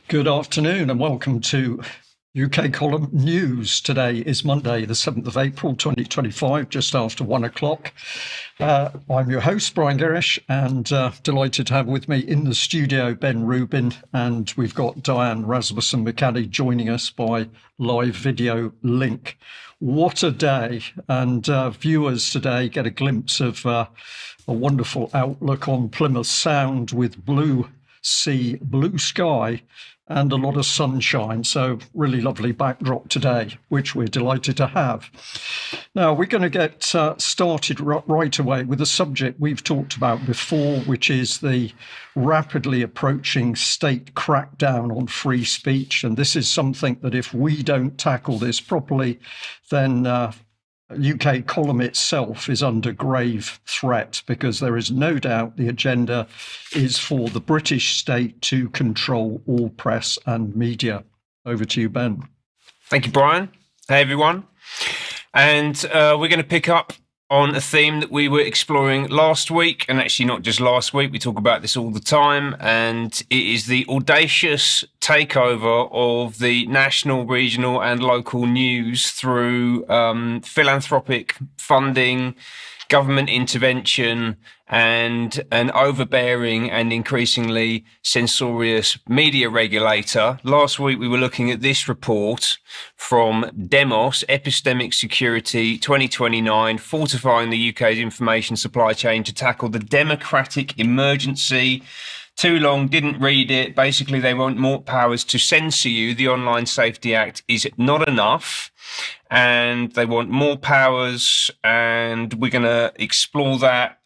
Good afternoon and welcome to UK Column News. Today is Monday, the 7th of April, 2025, just after 1 o'clock. I'm your host, Brian Gerrish, and delighted to have with me in the studio Ben Rubin, and we've got Diane, Rasmussen, McAdie joining us by live video link. What a day, and viewers today get a glimpse of a wonderful outlook on Plymouth Sound with blue sea, blue sky, and a lot of sunshine. So really lovely backdrop today, which we're delighted to have. Now, we're going to get started right away with a subject we've talked about before, which is the rapidly approaching state crackdown on free speech. And this is something that if we don't tackle this properly, then UK column itself is under grave threat, because there is no doubt the agenda is for the British state to control all press and media. Over to you, Ben. Thank you, Brian. Hey, everyone. And we're going to pick up on a theme that we were exploring last week, and actually not just last week, we talk about this all the time, and it is the audacious takeover of the national, regional and local news through philanthropic funding, government intervention, and an overbearing and increasingly censorious media regulator. Last week, we were looking at this report from Demos, Epistemic Security 2029, Fortifying the UK's Information Supply Chain to Tackle the Democratic Emergency. Too long, didn't read it. Basically, they want more powers to censor you. The Online Safety Act is not enough, and they want more powers, and we're going to explore that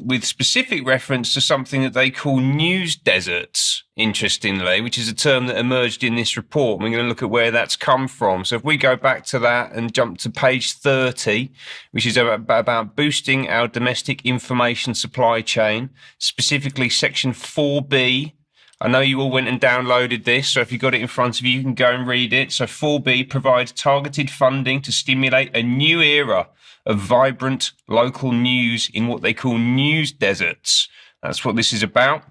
with specific reference to something that they call news deserts, interestingly, which is a term that emerged in this report. We're going to look at where that's come from. So if we go back to that and jump to page 30, which is about boosting our domestic information supply chain, specifically section 4B. I know you all went and downloaded this, so if you've got it in front of you, you can go and read it. So 4B provides targeted funding to stimulate a new era of vibrant local news in what they call news deserts. That's what this is about.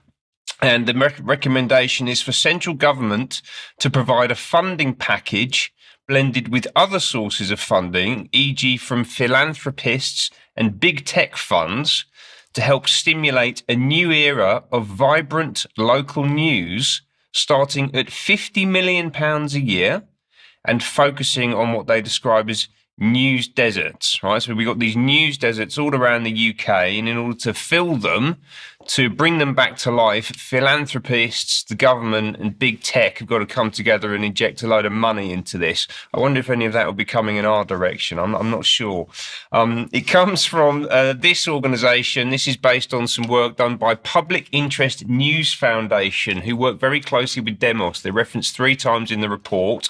And the recommendation is for central government to provide a funding package blended with other sources of funding, e.g. from philanthropists and big tech funds, to help stimulate a new era of vibrant local news, starting at £50 million a year and focusing on what they describe as news deserts, right? So we've got these news deserts all around the UK, and in order to fill them, to bring them back to life, philanthropists, the government and big tech have got to come together and inject a load of money into this. I wonder if any of that will be coming in our direction. I'm not sure. It comes from this organisation. This is based on some work done by Public Interest News Foundation, who work very closely with Demos. They're referenced 3 times in the report,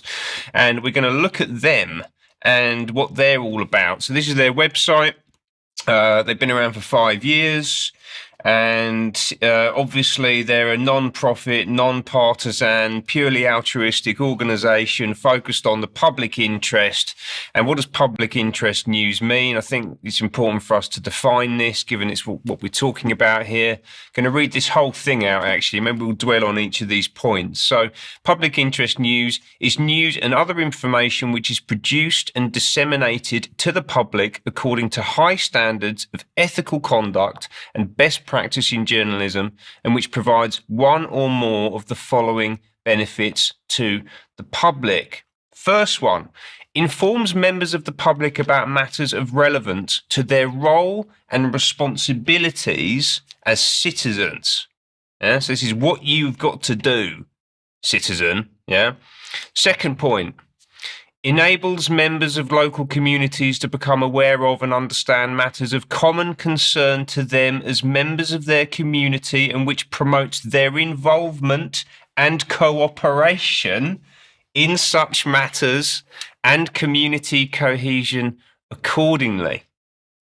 and we're going to look at them and what they're all about. So this is their website. They've been around for 5 years. And obviously, they're a non-profit, non-partisan, purely altruistic organisation focused on the public interest. And what does public interest news mean? I think it's important for us to define this, given it's what we're talking about here. Going to read this whole thing out, actually. Maybe we'll dwell on each of these points. So, public interest news is news and other information which is produced and disseminated to the public according to high standards of ethical conduct and best practice in journalism, and which provides one or more of the following benefits to the public. First one, informs members of the public about matters of relevance to their role and responsibilities as citizens. Yeah? So this is what you've got to do, citizen. Yeah. Second point, enables members of local communities to become aware of and understand matters of common concern to them as members of their community, and which promotes their involvement and cooperation in such matters and community cohesion accordingly.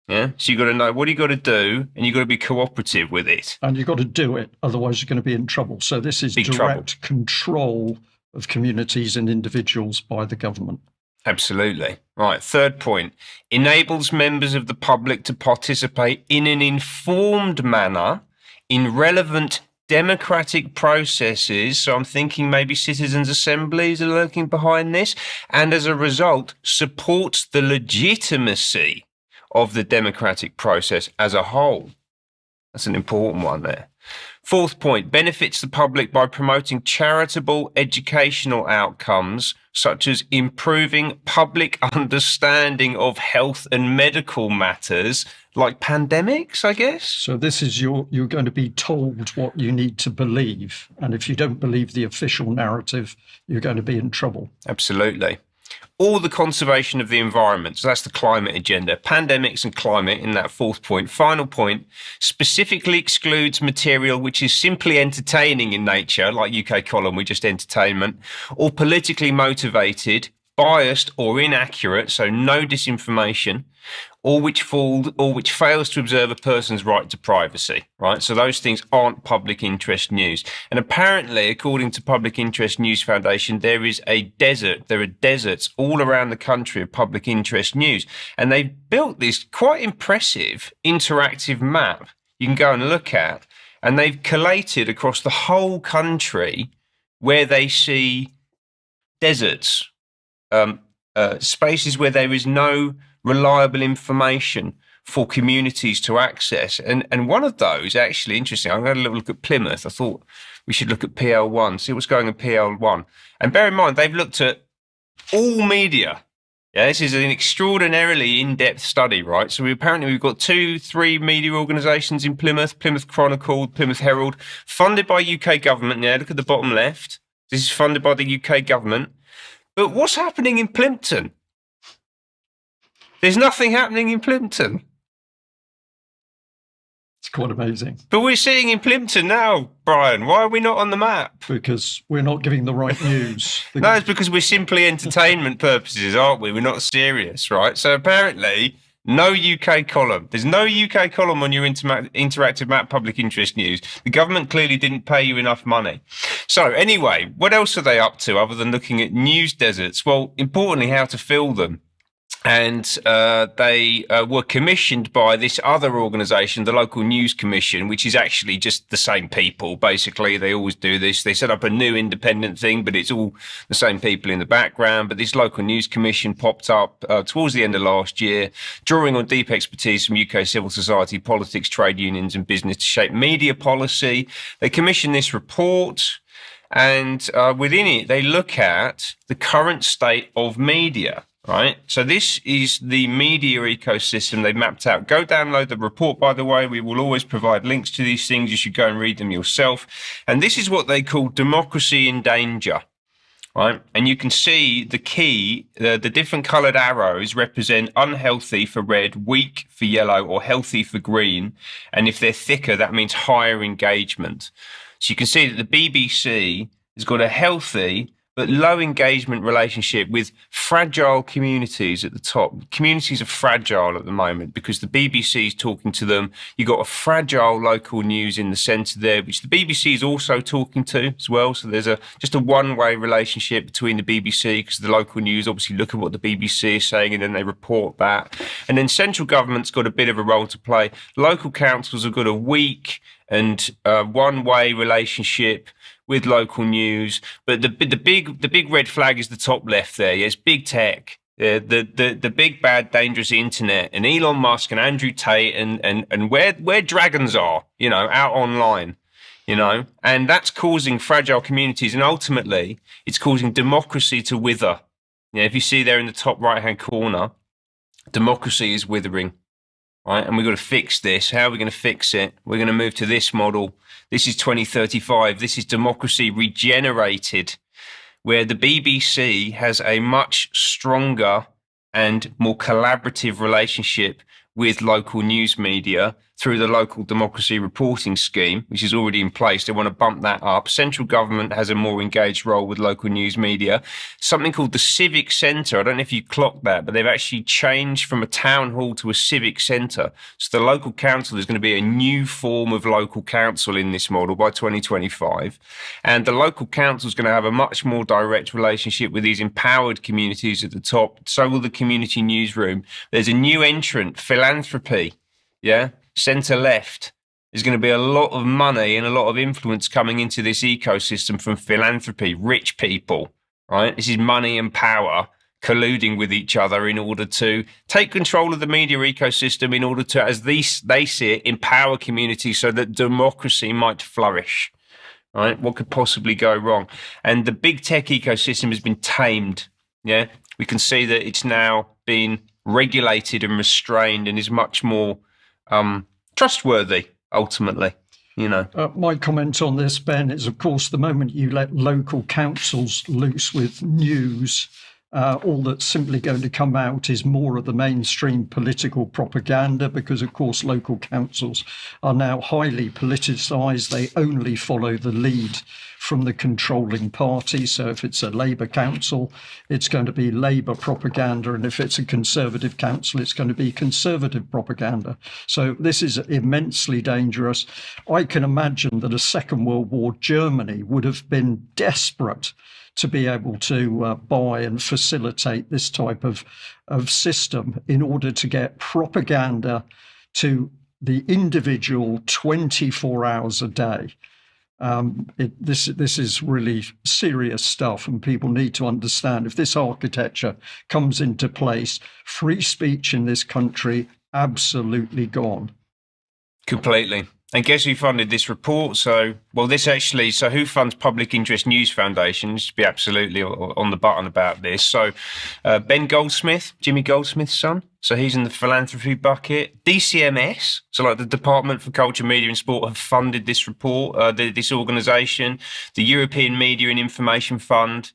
Yeah, so you've got to know what you've got to do, and you've got to be cooperative with it. And you've got to do it, otherwise you're going to be in trouble. So this is direct control of communities and individuals by the government. Absolutely. Right. Third point, enables members of the public to participate in an informed manner in relevant democratic processes. So I'm thinking maybe citizens' assemblies are lurking behind this, and as a result, supports the legitimacy of the democratic process as a whole. That's an important one there. Fourth point, benefits the public by promoting charitable educational outcomes, such as improving public understanding of health and medical matters, like pandemics, I guess. So this is you're going to be told what you need to believe. And if you don't believe the official narrative, you're going to be in trouble. Absolutely. All the conservation of the environment. So that's the climate agenda. Pandemics and climate in that fourth point. Final point, specifically excludes material which is simply entertaining in nature, like UK column, we're just entertainment, or politically motivated, biased or inaccurate, so no disinformation, or which fails to observe a person's right to privacy, right? So those things aren't public interest news. And apparently, according to Public Interest News Foundation, there are deserts all around the country of public interest news. And they've built this quite impressive interactive map you can go and look at, and they've collated across the whole country where they see deserts, spaces where there is no reliable information for communities to access. And one of those, actually, interesting, I'm going to have a little look at Plymouth. I thought we should look at PL1, see what's going on PL1. And bear in mind, they've looked at all media. Yeah, this is an extraordinarily in-depth study, right? So we've got 2-3 media organisations in Plymouth, Plymouth Chronicle, Plymouth Herald, funded by UK government. Yeah, look at the bottom left. This is funded by the UK government. But what's happening in Plympton? There's nothing happening in Plympton. It's quite amazing. But we're seeing in Plympton now, Brian. Why are we not on the map? Because we're not giving the right news. No, it's because we're simply entertainment purposes, aren't we? We're not serious, right? So apparently, no UK column. There's no UK column on your interactive map public interest news. The government clearly didn't pay you enough money. So anyway, what else are they up to other than looking at news deserts? Well, importantly, how to fill them. And they were commissioned by this other organisation, the Local News Commission, which is actually just the same people. Basically, they always do this. They set up a new independent thing, but it's all the same people in the background. But this Local News Commission popped up towards the end of last year, drawing on deep expertise from UK civil society, politics, trade unions and business to shape media policy. They commissioned this report, and within it, they look at the current state of media. Right. So this is the media ecosystem they've mapped out. Go download the report, by the way. We will always provide links to these things. You should go and read them yourself. And this is what they call democracy in danger. Right. And you can see the key, the different coloured arrows represent unhealthy for red, weak for yellow, or healthy for green. And if they're thicker, that means higher engagement. So you can see that the BBC has got a healthy but low engagement relationship with fragile communities at the top. Communities are fragile at the moment because the BBC is talking to them. You've got a fragile local news in the centre there, which the BBC is also talking to as well. So there's just a one-way relationship between the BBC, because the local news obviously look at what the BBC is saying and then they report that. And then central government's got a bit of a role to play. Local councils have got a weak and one-way relationship with local news, but the big red flag is the top left there. Yes, big tech, the big bad dangerous internet, and Elon Musk and Andrew Tate and where dragons are, out online, and that's causing fragile communities, and ultimately it's causing democracy to wither. If you see there in the top right hand corner, democracy is withering. Right, and we've got to fix this. How are we going to fix it? We're going to move to this model. This is 2035. This is democracy regenerated, where the BBC has a much stronger and more collaborative relationship with local news media through the local democracy reporting scheme, which is already in place. They want to bump that up. Central government has a more engaged role with local news media. Something called the Civic Centre. I don't know if you clocked that, but they've actually changed from a town hall to a civic centre. So the local council is going to be a new form of local council in this model by 2025. And the local council is going to have a much more direct relationship with these empowered communities at the top. So will the community newsroom. There's a new entrant, philanthropy. Yeah. Centre left. There's going to be a lot of money and a lot of influence coming into this ecosystem from philanthropy, rich people, right? This is money and power colluding with each other in order to take control of the media ecosystem, in order to, as they see it, empower communities so that democracy might flourish, right? What could possibly go wrong? And the big tech ecosystem has been tamed, yeah? We can see that it's now been regulated and restrained and is much more trustworthy, ultimately. My comment on this, Ben, is, of course, the moment you let local councils loose with news, all that's simply going to come out is more of the mainstream political propaganda, because, of course, local councils are now highly politicised. They only follow the lead from the controlling party. So if it's a Labour council, it's going to be Labour propaganda. And if it's a Conservative council, it's going to be Conservative propaganda. So this is immensely dangerous. I can imagine that a Second World War Germany would have been desperate to be able to buy and facilitate this type of system in order to get propaganda to the individual 24 hours a day. This is really serious stuff, and people need to understand, if this architecture comes into place, free speech in this country absolutely gone. Completely. And guess who funded this report? So who funds Public Interest News Foundation? Just be absolutely on the button about this. So Ben Goldsmith, Jimmy Goldsmith's son. So he's in the philanthropy bucket. DCMS, so like the Department for Culture, Media and Sport, have funded this report, this organisation. The European Media and Information Fund,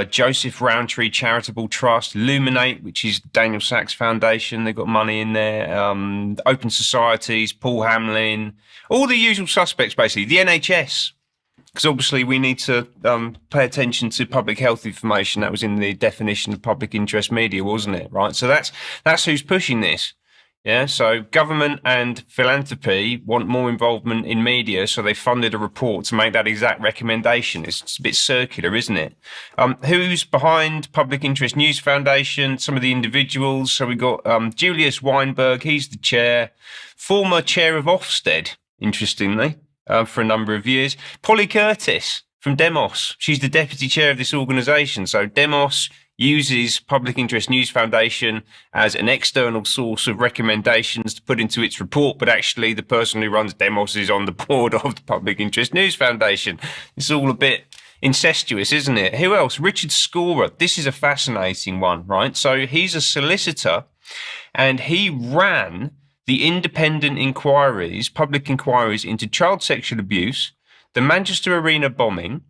Joseph Rowntree Charitable Trust, Luminate, which is Daniel Sachs Foundation, they've got money in there, Open Societies, Paul Hamlin, all the usual suspects, basically. The NHS, because obviously we need to pay attention to public health information. That was in the definition of public interest media, wasn't it? Right. So that's who's pushing this. Yeah. So government and philanthropy want more involvement in media, so they funded a report to make that exact recommendation. It's a bit circular, isn't it? Who's behind Public Interest News Foundation? Some of the individuals. So we got Julius Weinberg. He's the chair, former chair of Ofsted, interestingly. For a number of years. Polly Curtis from Demos. She's the deputy chair of this organisation. So Demos uses Public Interest News Foundation as an external source of recommendations to put into its report, but actually the person who runs Demos is on the board of the Public Interest News Foundation. It's all a bit incestuous, isn't it? Who else? Richard Scorer. This is a fascinating one, right? So he's a solicitor, and he ran the independent inquiries, public inquiries into child sexual abuse, the Manchester Arena bombing,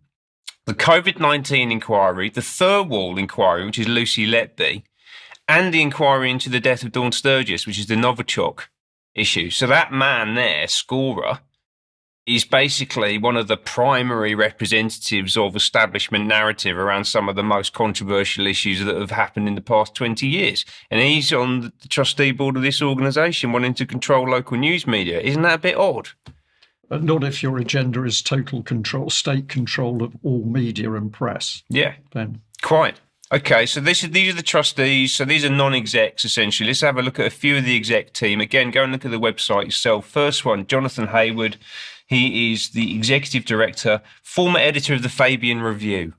the COVID-19 inquiry, the Thirlwall inquiry, which is Lucy Letby, and the inquiry into the death of Dawn Sturgis, which is the Novichok issue. So that man there, Scorer, is basically one of the primary representatives of establishment narrative around some of the most controversial issues that have happened in the past 20 years. And he's on the trustee board of this organisation wanting to control local news media. Isn't that a bit odd? Not if your agenda is total control, state control of all media and press. Yeah, Ben. Quite. Okay, so these are the trustees. So these are non-execs, essentially. Let's have a look at a few of the exec team. Again, go and look at the website yourself. First one, Jonathan Hayward. He is the executive director, former editor of the Fabian Review.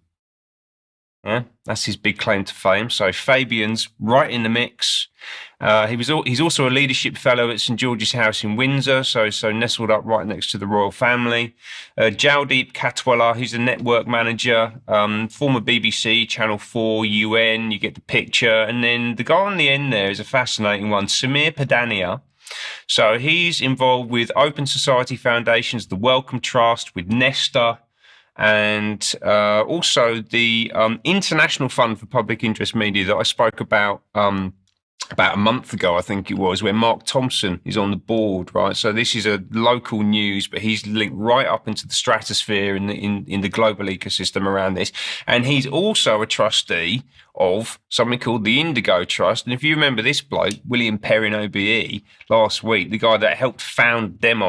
Yeah, that's his big claim to fame. So Fabian's right in the mix. He's also a leadership fellow at St George's House in Windsor, so nestled up right next to the royal family. Jaldeep Katwala, who's a network manager, former BBC, Channel 4, UN, you get the picture. And then the guy on the end there is a fascinating one, Samir Padania. So he's involved with Open Society Foundations, the Wellcome Trust, with Nesta, and also the International Fund for Public Interest Media that I spoke about a month ago, I think it was, where Mark Thompson is on the board, right? So this is a local news, but he's linked right up into the stratosphere in the global ecosystem around this. And he's also a trustee of something called the Indigo Trust. And if you remember this bloke, William Perrin OBE, last week, the guy that helped found found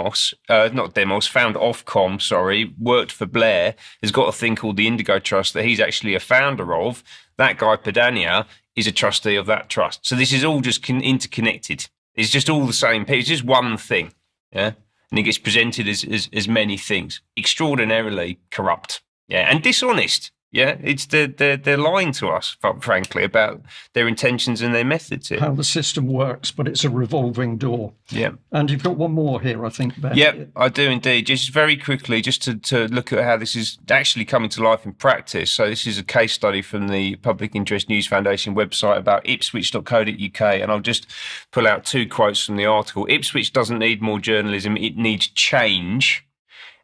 Ofcom, worked for Blair, has got a thing called the Indigo Trust that he's actually a founder of. That guy, Padania, is a trustee of that trust. So this is all just interconnected. It's just all the same. It's just one thing. Yeah. and it gets presented as many things. Extraordinarily corrupt, and dishonest. It's they're lying to us, frankly, about their intentions and their methods here. How the system works, but it's a revolving door. Yeah. And you've got one more here, I think, Ben. Yeah, I do indeed. Just very quickly, just to look at how this is actually coming to life in practice. So this is a case study from the Public Interest News Foundation website about ipswich.co.uk, and I'll just pull out 2 quotes from the article. Ipswich doesn't need more journalism, it needs change.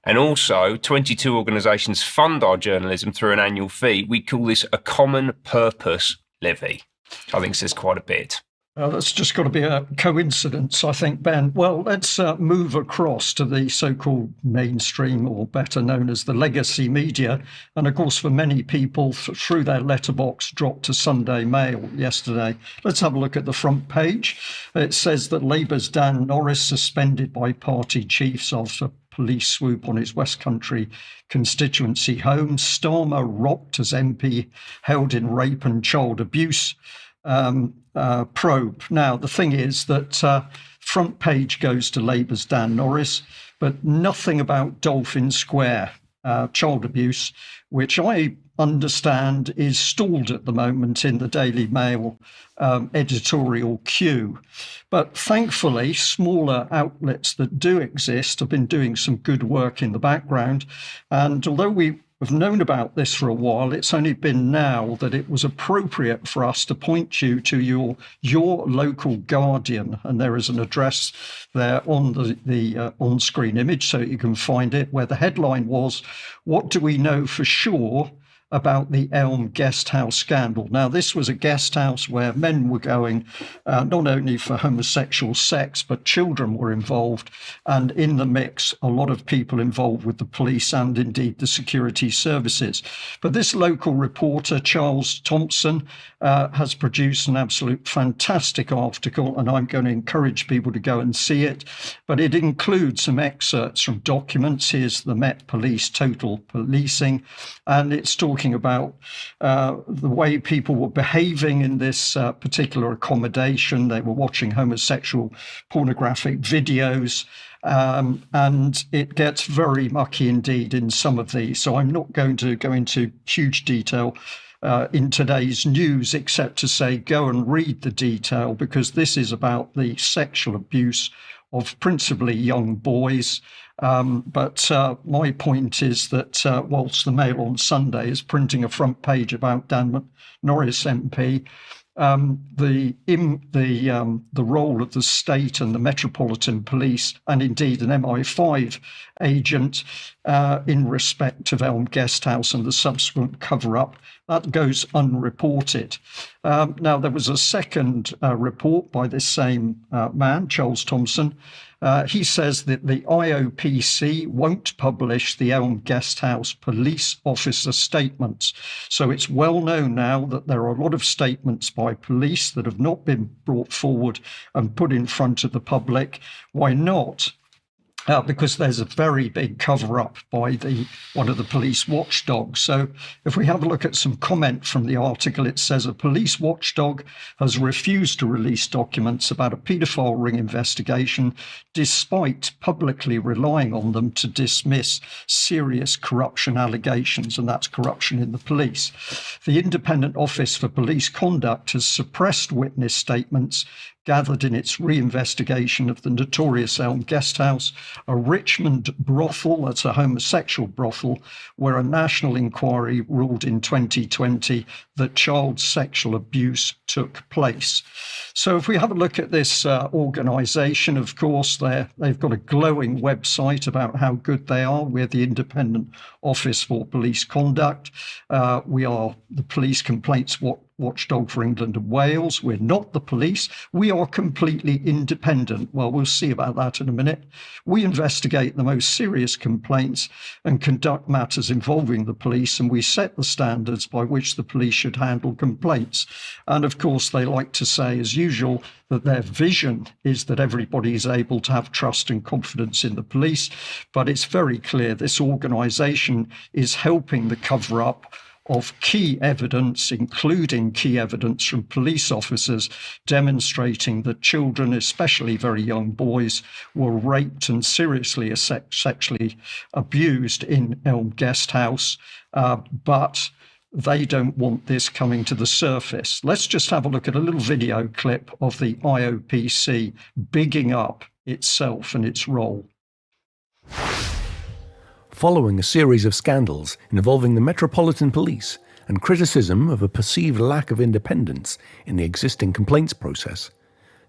And also, 22 organisations fund our journalism through an annual fee. We call this a common purpose levy. I think says quite a bit. That's just got to be a coincidence, I think, Ben. Well, let's move across to the so-called mainstream, or better known as the legacy media. And of course, for many people, through their letterbox dropped to Sunday Mail yesterday. Let's have a look at the front page. It says that Labour's Dan Norris suspended by party chiefs after police swoop on his West Country constituency home. Starmer rocked as MP held in rape and child abuse probe. Now, the thing is that front page goes to Labour's Dan Norris, but nothing about Dolphin Square child abuse, which I understand is stalled at the moment in the Daily Mail editorial queue. But thankfully, smaller outlets that do exist have been doing some good work in the background. And although we have known about this for a while, it's only been now that it was appropriate for us to point you to your local Guardian. And there is an address there on the on-screen image, so you can find it, where the headline was, "What do we know for sure about the Elm guest house scandal?" Now, this was a guest house where men were going not only for homosexual sex, but children were involved. And in the mix, a lot of people involved with the police and indeed the security services. But this local reporter, Charles Thompson, has produced an absolute fantastic article, and I'm going to encourage people to go and see it. But it includes some excerpts from documents. Here's the Met Police total policing, and it's talking about the way people were behaving in this particular accommodation. They were watching homosexual pornographic videos, and it gets very mucky indeed in some of these. So I'm not going to go into huge detail in today's news, except to say go and read the detail, because this is about the sexual abuse of principally young boys. But my point is that whilst the Mail on Sunday is printing a front page about Dan Norris MP, the role of the state and the Metropolitan Police, and indeed an MI5 agent in respect of Elm Guesthouse and the subsequent cover-up, that goes unreported. Now, there was a second report by this same man, Charles Thompson. He says that the IOPC won't publish the Elm Guesthouse police officer statements. So it's well known now that there are a lot of statements by police that have not been brought forward and put in front of the public. Why not? Because there's a very big cover-up by one of the police watchdogs. So if we have a look at some comment from the article, it says a police watchdog has refused to release documents about a paedophile ring investigation, despite publicly relying on them to dismiss serious corruption allegations, and that's corruption in the police. The Independent Office for Police Conduct has suppressed witness statements gathered in its reinvestigation of the notorious Elm Guesthouse, a Richmond brothel, that's a homosexual brothel, where a national inquiry ruled in 2020 that child sexual abuse took place. So if we have a look at this organisation, of course, they've got a glowing website about how good they are. We're the Independent Office for Police Conduct. We are the Police Complaints Watchdog for England and Wales. We're not the police. We are completely independent. Well, we'll see about that in a minute. We investigate the most serious complaints and conduct matters involving the police, and we set the standards by which the police should handle complaints. And of course, they like to say, as usual, that their vision is that everybody is able to have trust and confidence in the police. But it's very clear this organisation is helping the cover-up of key evidence, including key evidence from police officers demonstrating that children, especially very young boys, were raped and seriously sexually abused in Elm Guest House, but they don't want this coming to the surface. Let's just have a look at a little video clip of the IOPC bigging up itself and its role. Following a series of scandals involving the Metropolitan Police and criticism of a perceived lack of independence in the existing complaints process,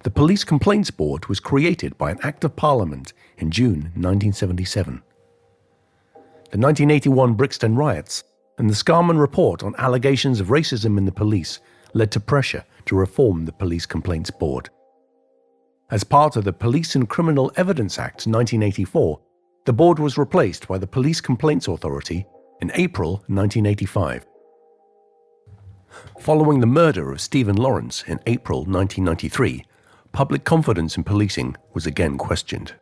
the Police Complaints Board was created by an Act of Parliament in June 1977. The 1981 Brixton riots and the Scarman report on allegations of racism in the police led to pressure to reform the Police Complaints Board. As part of the Police and Criminal Evidence Act 1984, the board was replaced by the Police Complaints Authority in April 1985. Following the murder of Stephen Lawrence in April 1993, public confidence in policing was again questioned.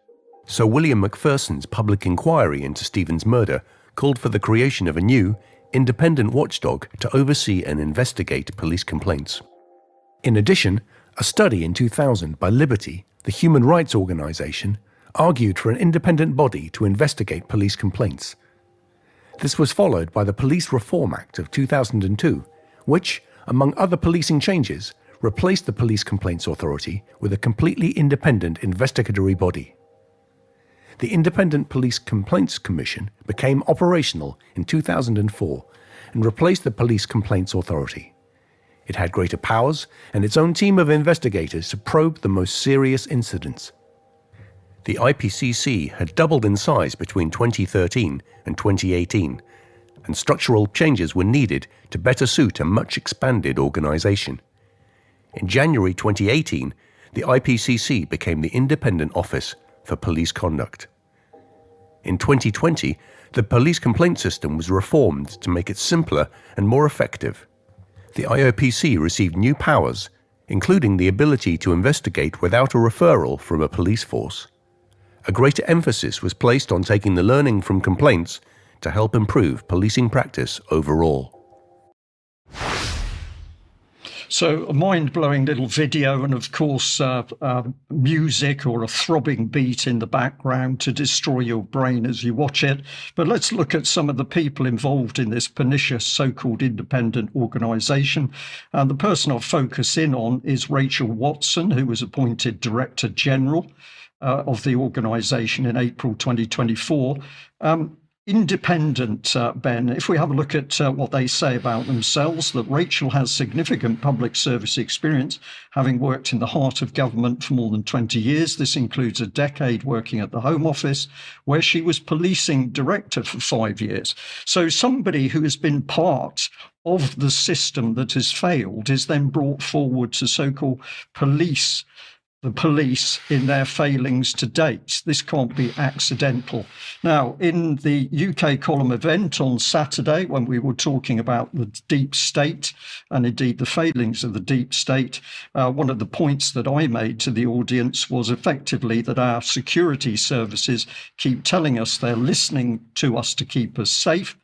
Sir William Macpherson's public inquiry into Stephen's murder called for the creation of a new, independent watchdog to oversee and investigate police complaints. In addition, a study in 2000 by Liberty, the human rights organisation, argued for an independent body to investigate police complaints. This was followed by the Police Reform Act of 2002, which, among other policing changes, replaced the Police Complaints Authority with a completely independent investigatory body. The Independent Police Complaints Commission became operational in 2004 and replaced the Police Complaints Authority. It had greater powers and its own team of investigators to probe the most serious incidents. The IPCC had doubled in size between 2013 and 2018, and structural changes were needed to better suit a much expanded organisation. In January 2018, the IPCC became the Independent Office for Police Conduct. In 2020, the police complaint system was reformed to make it simpler and more effective. The IOPC received new powers, including the ability to investigate without a referral from a police force. A greater emphasis was placed on taking the learning from complaints to help improve policing practice overall. So a mind-blowing little video and, of course, music or a throbbing beat in the background to destroy your brain as you watch it. But let's look at some of the people involved in this pernicious so-called independent organisation. The person I'll focus in on is Rachel Watson, who was appointed Director General of the organisation in April 2024. Independent, Ben, if we have a look at what they say about themselves, that Rachel has significant public service experience, having worked in the heart of government for more than 20 years. This includes a decade working at the Home Office, where she was policing director for 5 years. So somebody who has been part of the system that has failed is then brought forward to so-called the police in their failings to date. This can't be accidental. Now, in the UK column event on Saturday, when we were talking about the deep state and indeed the failings of the deep state, one of the points that I made to the audience was effectively that our security services keep telling us they're listening to us to keep us safe.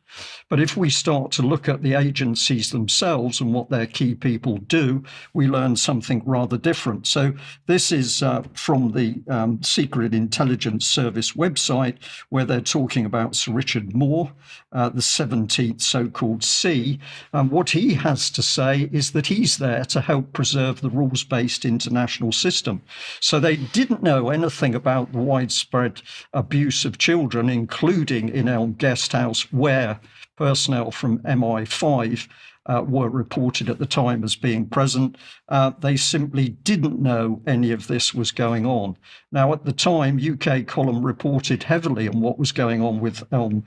But if we start to look at the agencies themselves and what their key people do, we learn something rather different. So this is from the Secret Intelligence Service website, where they're talking about Sir Richard Moore, the 17th so-called C. What he has to say is that he's there to help preserve the rules-based international system. So they didn't know anything about the widespread abuse of children, including in Elm Guest House, where personnel from MI5 were reported at the time as being present. They simply didn't know any of this was going on. Now, at the time, UK column reported heavily on what was going on with Elm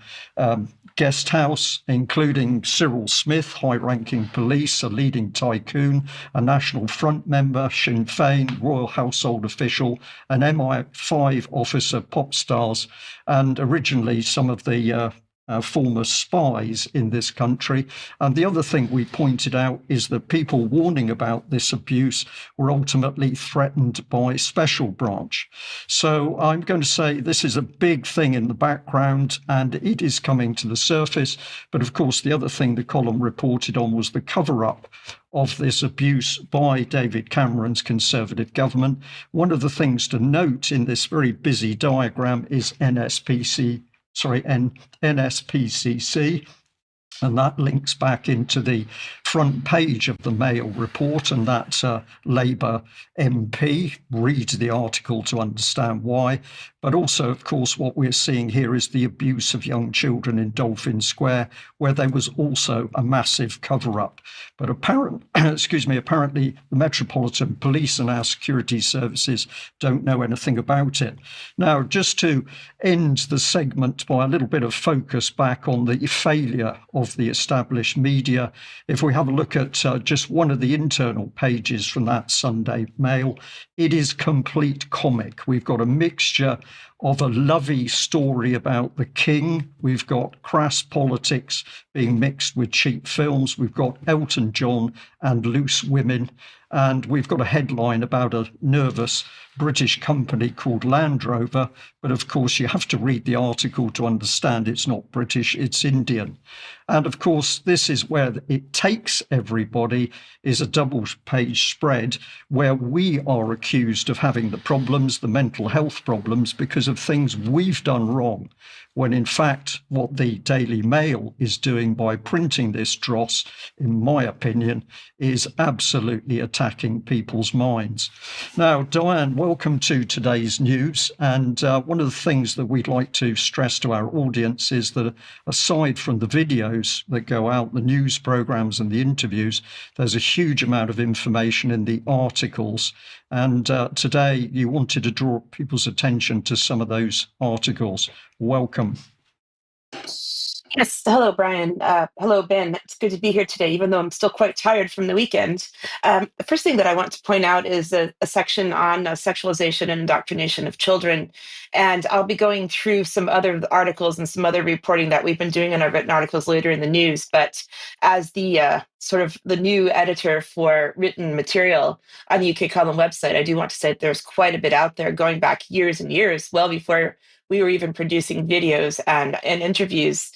Guest House, including Cyril Smith, high-ranking police, a leading tycoon, a National Front member, Sinn Féin, royal household official, an MI5 officer, pop stars, and originally some of the former spies in this country. And the other thing we pointed out is that people warning about this abuse were ultimately threatened by special branch. So I'm going to say this is a big thing in the background and it is coming to the surface. But of course, the other thing the column reported on was the cover-up of this abuse by David Cameron's Conservative government. One of the things to note in this very busy diagram is NSPCC, and that links back into the front page of the Mail report, and that Labour MP. Read the article to understand why. But also, of course, what we're seeing here is the abuse of young children in Dolphin Square, where there was also a massive cover-up. But apparently, the Metropolitan Police and our security services don't know anything about it. Now, just to end the segment by a little bit of focus back on the failure of the established media, if we have a look at just one of the internal pages from that Sunday Mail, it is complete comic. We've got a mixture of a lovey story about the king. We've got crass politics being mixed with cheap films. We've got Elton John and loose women. And we've got a headline about a nervous British company called Land Rover. But of course, you have to read the article to understand it's not British, it's Indian. And of course, this is where it takes everybody, is a double-page spread where we are accused of having the problems, the mental health problems, because of things we've done wrong, when in fact what the Daily Mail is doing by printing this dross, in my opinion, is absolutely attacking people's minds. Now, Diane, welcome to today's news. And one of the things that we'd like to stress to our audience is that aside from the videos that go out, the news programs and the interviews, there's a huge amount of information in the articles. And today you wanted to draw people's attention to some of those articles. Welcome. Yes. Hello, Brian. Hello, Ben. It's good to be here today, even though I'm still quite tired from the weekend. The first thing that I want to point out is a section on sexualization and indoctrination of children. And I'll be going through some other articles and some other reporting that we've been doing in our written articles later in the news. But as the sort of the new editor for written material on the UK Column website, I do want to say that there's quite a bit out there going back years and years, well before we were even producing videos and interviews.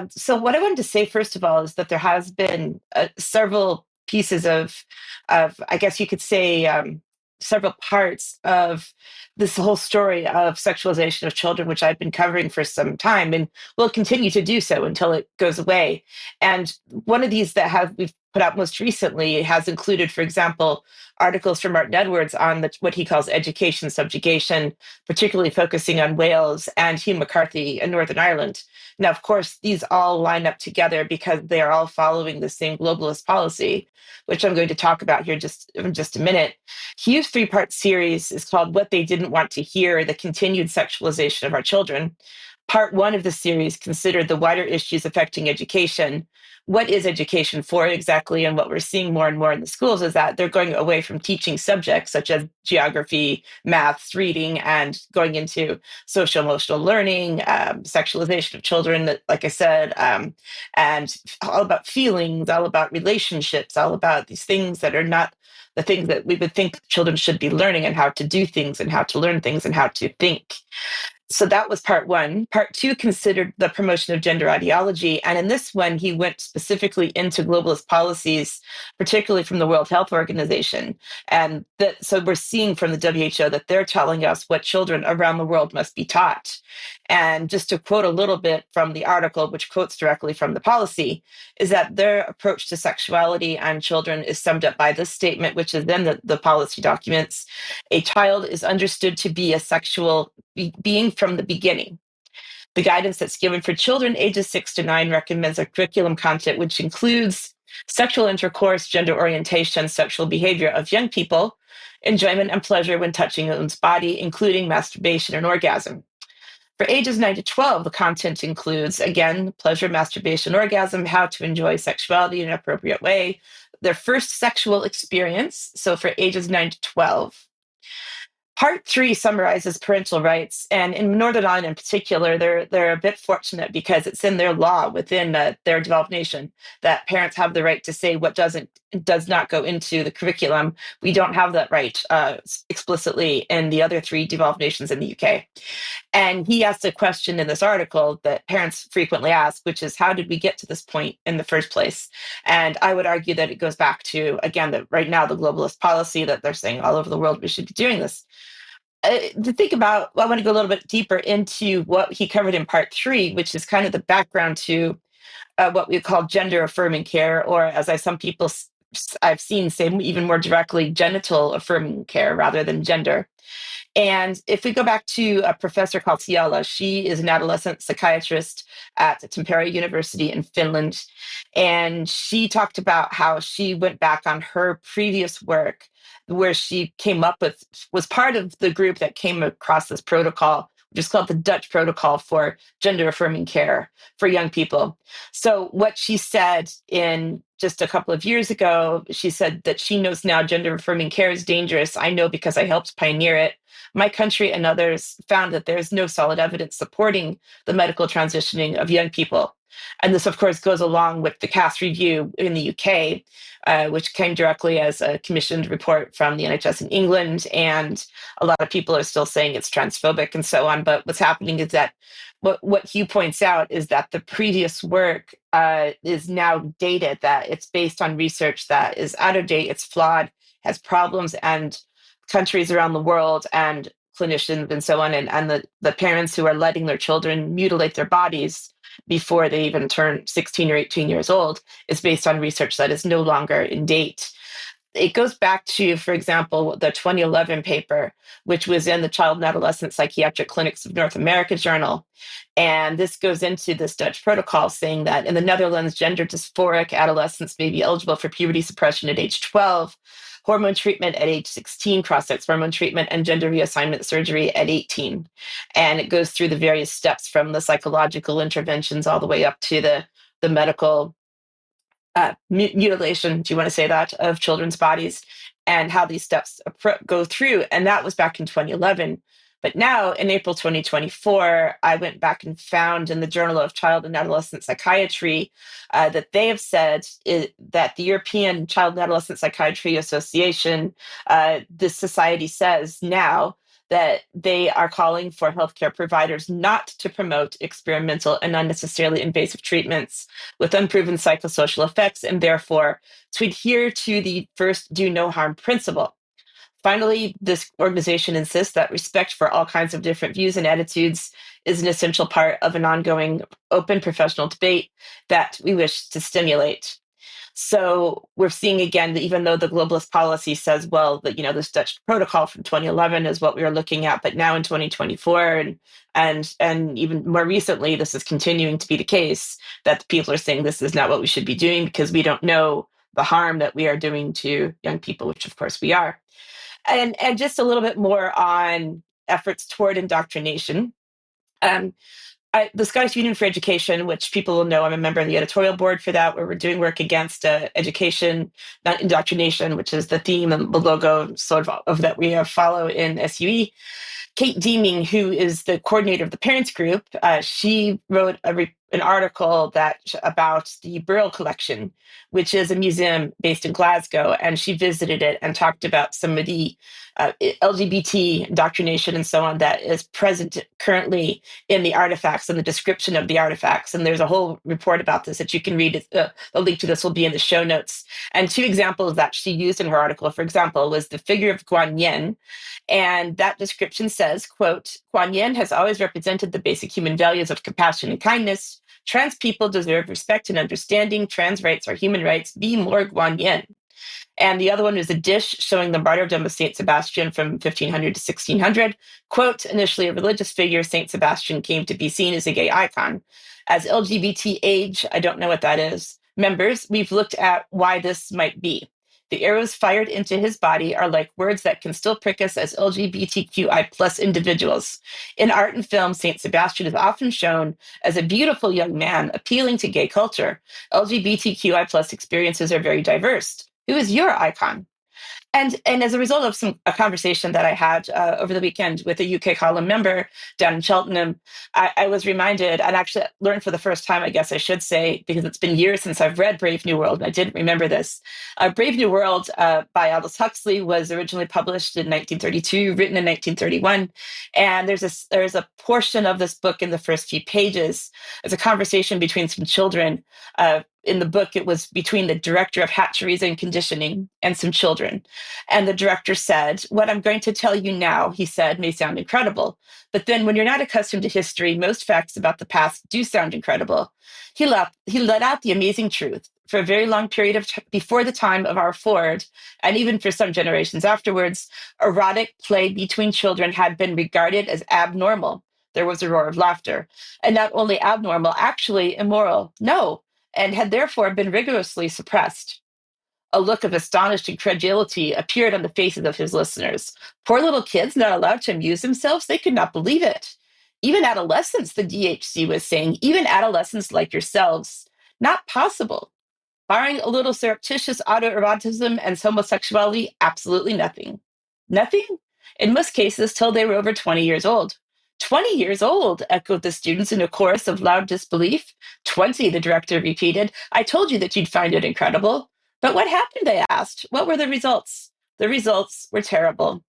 So what I wanted to say, first of all, is that there has been several pieces of, I guess you could say, several parts of this whole story of sexualization of children, which I've been covering for some time and will continue to do so until it goes away. And one of these that we've put out most recently has included, for example, articles from Martin Edwards on what he calls education subjugation, particularly focusing on Wales, and Hugh McCarthy in Northern Ireland. Now, of course, these all line up together because they are all following the same globalist policy, which I'm going to talk about here in just a minute. Hugh's three-part series is called What They Didn't Want to Hear, the Continued Sexualization of Our Children. Part one of the series considered the wider issues affecting education. What is education for exactly? And what we're seeing more and more in the schools is that they're going away from teaching subjects such as geography, maths, reading, and going into social emotional learning, sexualization of children, like I said, and all about feelings, all about relationships, all about these things that are not the things that we would think children should be learning, and how to do things and how to learn things and how to think. So that was part one. Part two considered the promotion of gender ideology. And in this one, he went specifically into globalist policies, particularly from the World Health Organization. And so we're seeing from the WHO that they're telling us what children around the world must be taught. And just to quote a little bit from the article, which quotes directly from the policy, is that their approach to sexuality and children is summed up by this statement, which is in the policy documents. A child is understood to be a sexual being from the beginning. The guidance that's given for children ages 6 to 9 recommends a curriculum content which includes sexual intercourse, gender orientation, sexual behavior of young people, enjoyment and pleasure when touching one's body, including masturbation and orgasm. For ages 9 to 12, the content includes, again, pleasure, masturbation, orgasm, how to enjoy sexuality in an appropriate way, their first sexual experience, so for ages 9 to 12. Part 3 summarizes parental rights, and in Northern Ireland in particular, they're a bit fortunate because it's in their law within their developed nation that parents have the right to say what does not go into the curriculum. We don't have that right explicitly in the other 3 developed nations in the UK. And he asked a question in this article that parents frequently ask, which is, how did we get to this point in the first place? And I would argue that it goes back to, again, that right now the globalist policy that they're saying all over the world we should be doing this. To think about, I want to go a little bit deeper into what he covered in part 3, which is kind of the background to what we call gender affirming care, or as some people I've seen say even more directly, genital affirming care rather than gender. And if we go back to a professor called Tiala, she is an adolescent psychiatrist at Tampere University in Finland. And she talked about how she went back on her previous work where she came up with, was part of the group that came across this protocol, which is called the Dutch Protocol for Gender Affirming Care for Young People. So what she said in just a couple of years ago, she said that she knows now gender affirming care is dangerous. I know because I helped pioneer it. My country and others found that there is no solid evidence supporting the medical transitioning of young people. And this, of course, goes along with the CAS review in the UK, which came directly as a commissioned report from the NHS in England. And a lot of people are still saying it's transphobic and so on. But what's happening is that what Hugh points out is that the previous work is now dated, that it's based on research that is out of date, it's flawed, has problems, and countries around the world and clinicians and so on, and the parents who are letting their children mutilate their bodies before they even turn 16 or 18 years old is based on research that is no longer in date. It goes back to, for example, the 2011 paper, which was in the Child and Adolescent Psychiatric Clinics of North America journal. And this goes into this Dutch protocol saying that in the Netherlands, gender dysphoric adolescents may be eligible for puberty suppression at age 12, hormone treatment at age 16, cross-sex hormone treatment, and gender reassignment surgery at 18. And it goes through the various steps from the psychological interventions all the way up to the medical mutilation, do you want to say that, of children's bodies, and how these steps go through. And that was back in 2011. But now in April 2024, I went back and found in the Journal of Child and Adolescent Psychiatry that they have said that the European Child and Adolescent Psychiatry Association, this society says now that they are calling for healthcare providers not to promote experimental and unnecessarily invasive treatments with unproven psychosocial effects, and therefore to adhere to the first do no harm principle. Finally, this organization insists that respect for all kinds of different views and attitudes is an essential part of an ongoing open professional debate that we wish to stimulate. So we're seeing again that even though the globalist policy says, well, that this Dutch protocol from 2011 is what we were looking at, but now in 2024 and even more recently, this is continuing to be the case, that people are saying this is not what we should be doing because we don't know the harm that we are doing to young people, which of course we are. And just a little bit more on efforts toward indoctrination. The Scottish Union for Education, which people will know, I'm a member of the editorial board for that, where we're doing work against education, not indoctrination, which is the theme and the logo sort of that we follow in SUE. Kate Deeming, who is the coordinator of the parents group, she wrote an article about the Brothel collection, which is a museum based in Glasgow, and she visited it and talked about some of the LGBT indoctrination and so on that is present currently in the artifacts and the description of the artifacts. And there's a whole report about this that you can read. The link to this will be in the show notes. And 2 examples that she used in her article, for example, was the figure of Guan Yin. And that description says, quote, Guan Yin has always represented the basic human values of compassion and kindness. Trans people deserve respect and understanding. Trans rights are human rights. Be more Guan Yin. And the other one was a dish showing the martyrdom of St. Sebastian from 1500 to 1600. Quote, initially a religious figure, St. Sebastian came to be seen as a gay icon. As LGBT age, I don't know what that is, members, we've looked at why this might be. The arrows fired into his body are like words that can still prick us as LGBTQI plus individuals. In art and film, St. Sebastian is often shown as a beautiful young man appealing to gay culture. LGBTQI plus experiences are very diverse. Who is your icon? And as a result of a conversation that I had over the weekend with a UK column member down in Cheltenham, I was reminded, and actually learned for the first time, I guess I should say, because it's been years since I've read Brave New World, and I didn't remember this. Brave New World by Aldous Huxley was originally published in 1932, written in 1931. And there's a portion of this book in the first few pages. There's a conversation between some children. In the book, it was between the director of hatcheries and conditioning and some children. And the director said, "What I'm going to tell you now," he said, "may sound incredible. But then when you're not accustomed to history, most facts about the past do sound incredible." He let out the amazing truth. For a very long period of before the time of our Ford, and even for some generations afterwards, erotic play between children had been regarded as abnormal. There was a roar of laughter. And not only abnormal, actually immoral. No, and had therefore been rigorously suppressed. A look of astonished incredulity appeared on the faces of his listeners. Poor little kids not allowed to amuse themselves? They could not believe it. Even adolescents, the DHC was saying, even adolescents like yourselves. Not possible. Barring a little surreptitious autoerotism and homosexuality, absolutely nothing. Nothing? In most cases, till they were over 20 years old. 20 years old, echoed the students in a chorus of loud disbelief. 20, the director repeated. I told you that you'd find it incredible. But what happened, they asked. What were the results? The results were terrible.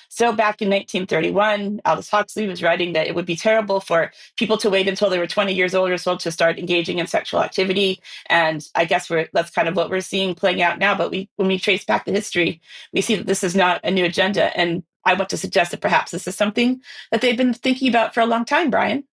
So back in 1931, Aldous Huxley was writing that it would be terrible for people to wait until they were 20 years old or so to start engaging in sexual activity. And I guess that's kind of what we're seeing playing out now. But when we trace back the history, we see that this is not a new agenda. And I want to suggest that perhaps this is something that they've been thinking about for a long time, Brian.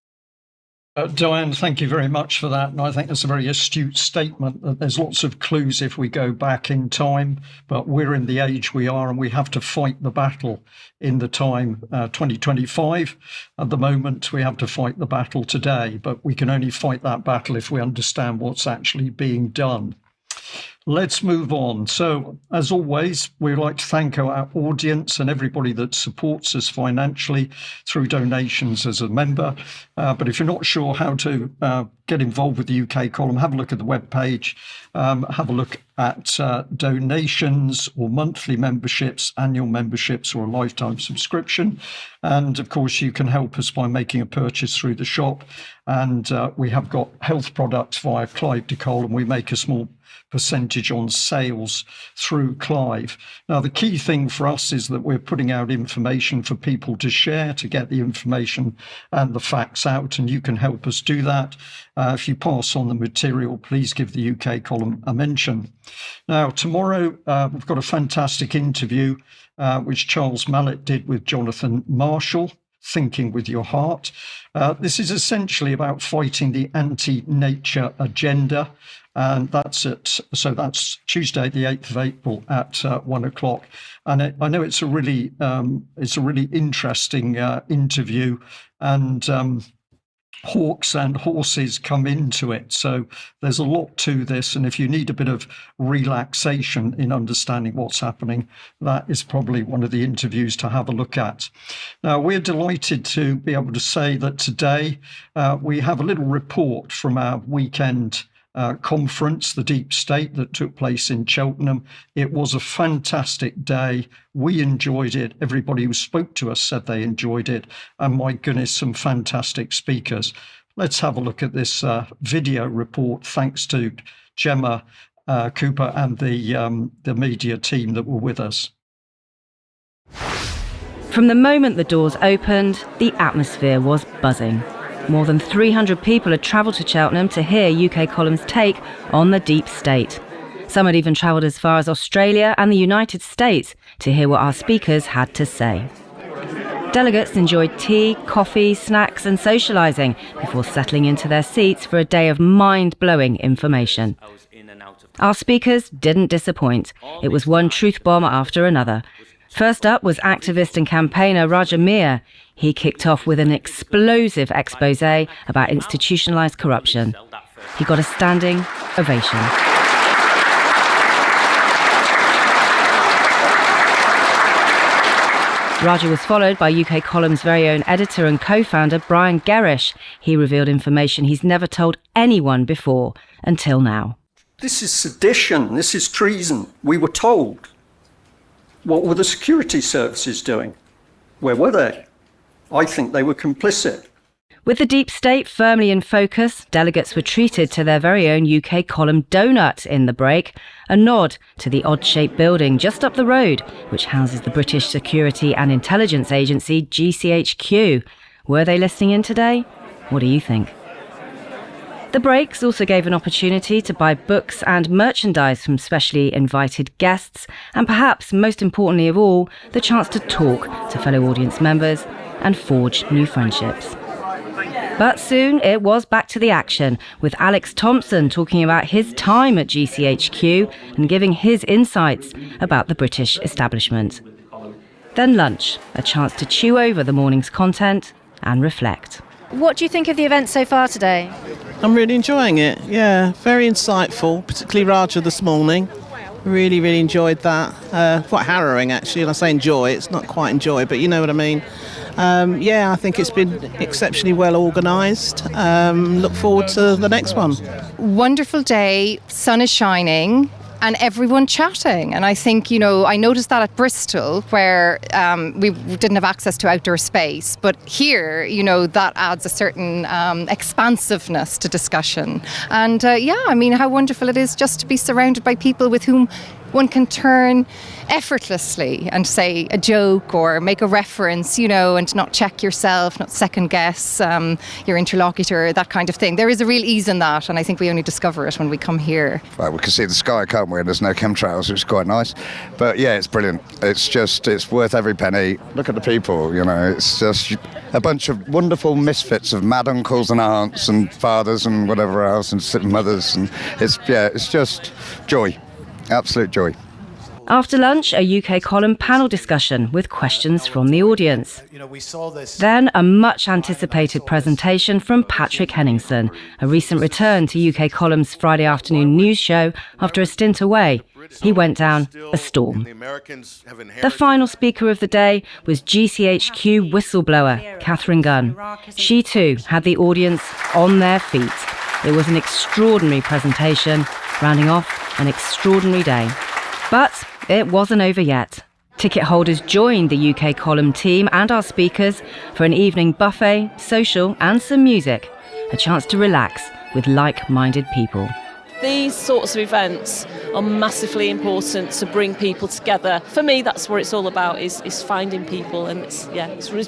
Diane, thank you very much for that. And I think that's a very astute statement that there's lots of clues if we go back in time, but we're in the age we are and we have to fight the battle in the time 2025. At the moment, we have to fight the battle today, but we can only fight that battle if we understand what's actually being done. Let's move on. So, as always, we'd like to thank our audience and everybody that supports us financially through donations as a member. But if you're not sure how to get involved with the UK column, have a look at the webpage, have a look at donations or monthly memberships, annual memberships, or a lifetime subscription. And of course, you can help us by making a purchase through the shop. And we have got health products via Clive de Cole, and we make a small percentage on sales through Clive. Now, the key thing for us is that we're putting out information for people to share, to get the information and the facts out, and you can help us do that. If you pass on the material, please give the UK column a mention. Now, tomorrow, we've got a fantastic interview, which Charles Mallet did with Jonathan Marshall, Thinking with Your Heart. This is essentially about fighting the anti-nature agenda. And that's Tuesday, the 8th of April at 1:00. And I know it's a really interesting interview, and hawks and horses come into it. So there's a lot to this. And if you need a bit of relaxation in understanding what's happening, that is probably one of the interviews to have a look at. Now, we're delighted to be able to say that today we have a little report from our weekend conference, the Deep State, that took place in Cheltenham. It was a fantastic day. We enjoyed it. Everybody who spoke to us said they enjoyed it. And my goodness, some fantastic speakers. Let's have a look at this video report, thanks to Gemma Cooper and the media team that were with us. From the moment the doors opened, the atmosphere was buzzing. More than 300 people had travelled to Cheltenham to hear UK Column's take on the Deep State. Some had even travelled as far as Australia and the United States to hear what our speakers had to say. Delegates enjoyed tea, coffee, snacks and socialising before settling into their seats for a day of mind-blowing information. Our speakers didn't disappoint. It was one truth bomb after another. First up was activist and campaigner Raja Mir. He kicked off with an explosive exposé about institutionalised corruption. He got a standing ovation. Raja was followed by UK Column's very own editor and co-founder Brian Gerrish. He revealed information he's never told anyone before until now. This is sedition. This is treason. We were told. What were the security services doing? Where were they? I think they were complicit. With the deep state firmly in focus, delegates were treated to their very own UK column donut in the break, a nod to the odd-shaped building just up the road, which houses the British Security and Intelligence Agency, GCHQ. Were they listening in today? What do you think? The breaks also gave an opportunity to buy books and merchandise from specially invited guests, and perhaps most importantly of all, the chance to talk to fellow audience members and forge new friendships. But soon it was back to the action, with Alex Thompson talking about his time at GCHQ and giving his insights about the British establishment. Then lunch, a chance to chew over the morning's content and reflect. What do you think of the event so far today? I'm really enjoying it, yeah, very insightful, particularly Raja this morning. Really enjoyed that. Quite harrowing actually, and I say enjoy, it's not quite enjoy, but you know what I mean. I think it's been exceptionally well organised. Look forward to the next one. Wonderful day, sun is shining and everyone chatting. And I think, I noticed that at Bristol where we didn't have access to outdoor space. But here, that adds a certain expansiveness to discussion. And how wonderful it is just to be surrounded by people with whom one can turn effortlessly and say a joke or make a reference, and not check yourself, not second guess your interlocutor, that kind of thing. There is a real ease in that, and I think we only discover it when we come here. Right, we can see the sky, can't we? And there's no chemtrails, which is quite nice. But yeah, it's brilliant. It's worth every penny. Look at the people, it's just a bunch of wonderful misfits of mad uncles and aunts and fathers and whatever else and mothers. And it's just joy. Absolute joy. After lunch, a UK column panel discussion with questions from the audience. Then a much-anticipated presentation from Patrick Henningsen, a recent return to UK column's Friday afternoon news show after a stint away. He went down a storm. The final speaker of the day was GCHQ whistleblower Catherine Gunn. She too had the audience on their feet. It was an extraordinary presentation, rounding off an extraordinary day. But it wasn't over yet. Ticket holders joined the UK column team and our speakers for an evening buffet, social and some music. A chance to relax with like-minded people. These sorts of events are massively important to bring people together. For me, that's what it's all about, is finding people. And it's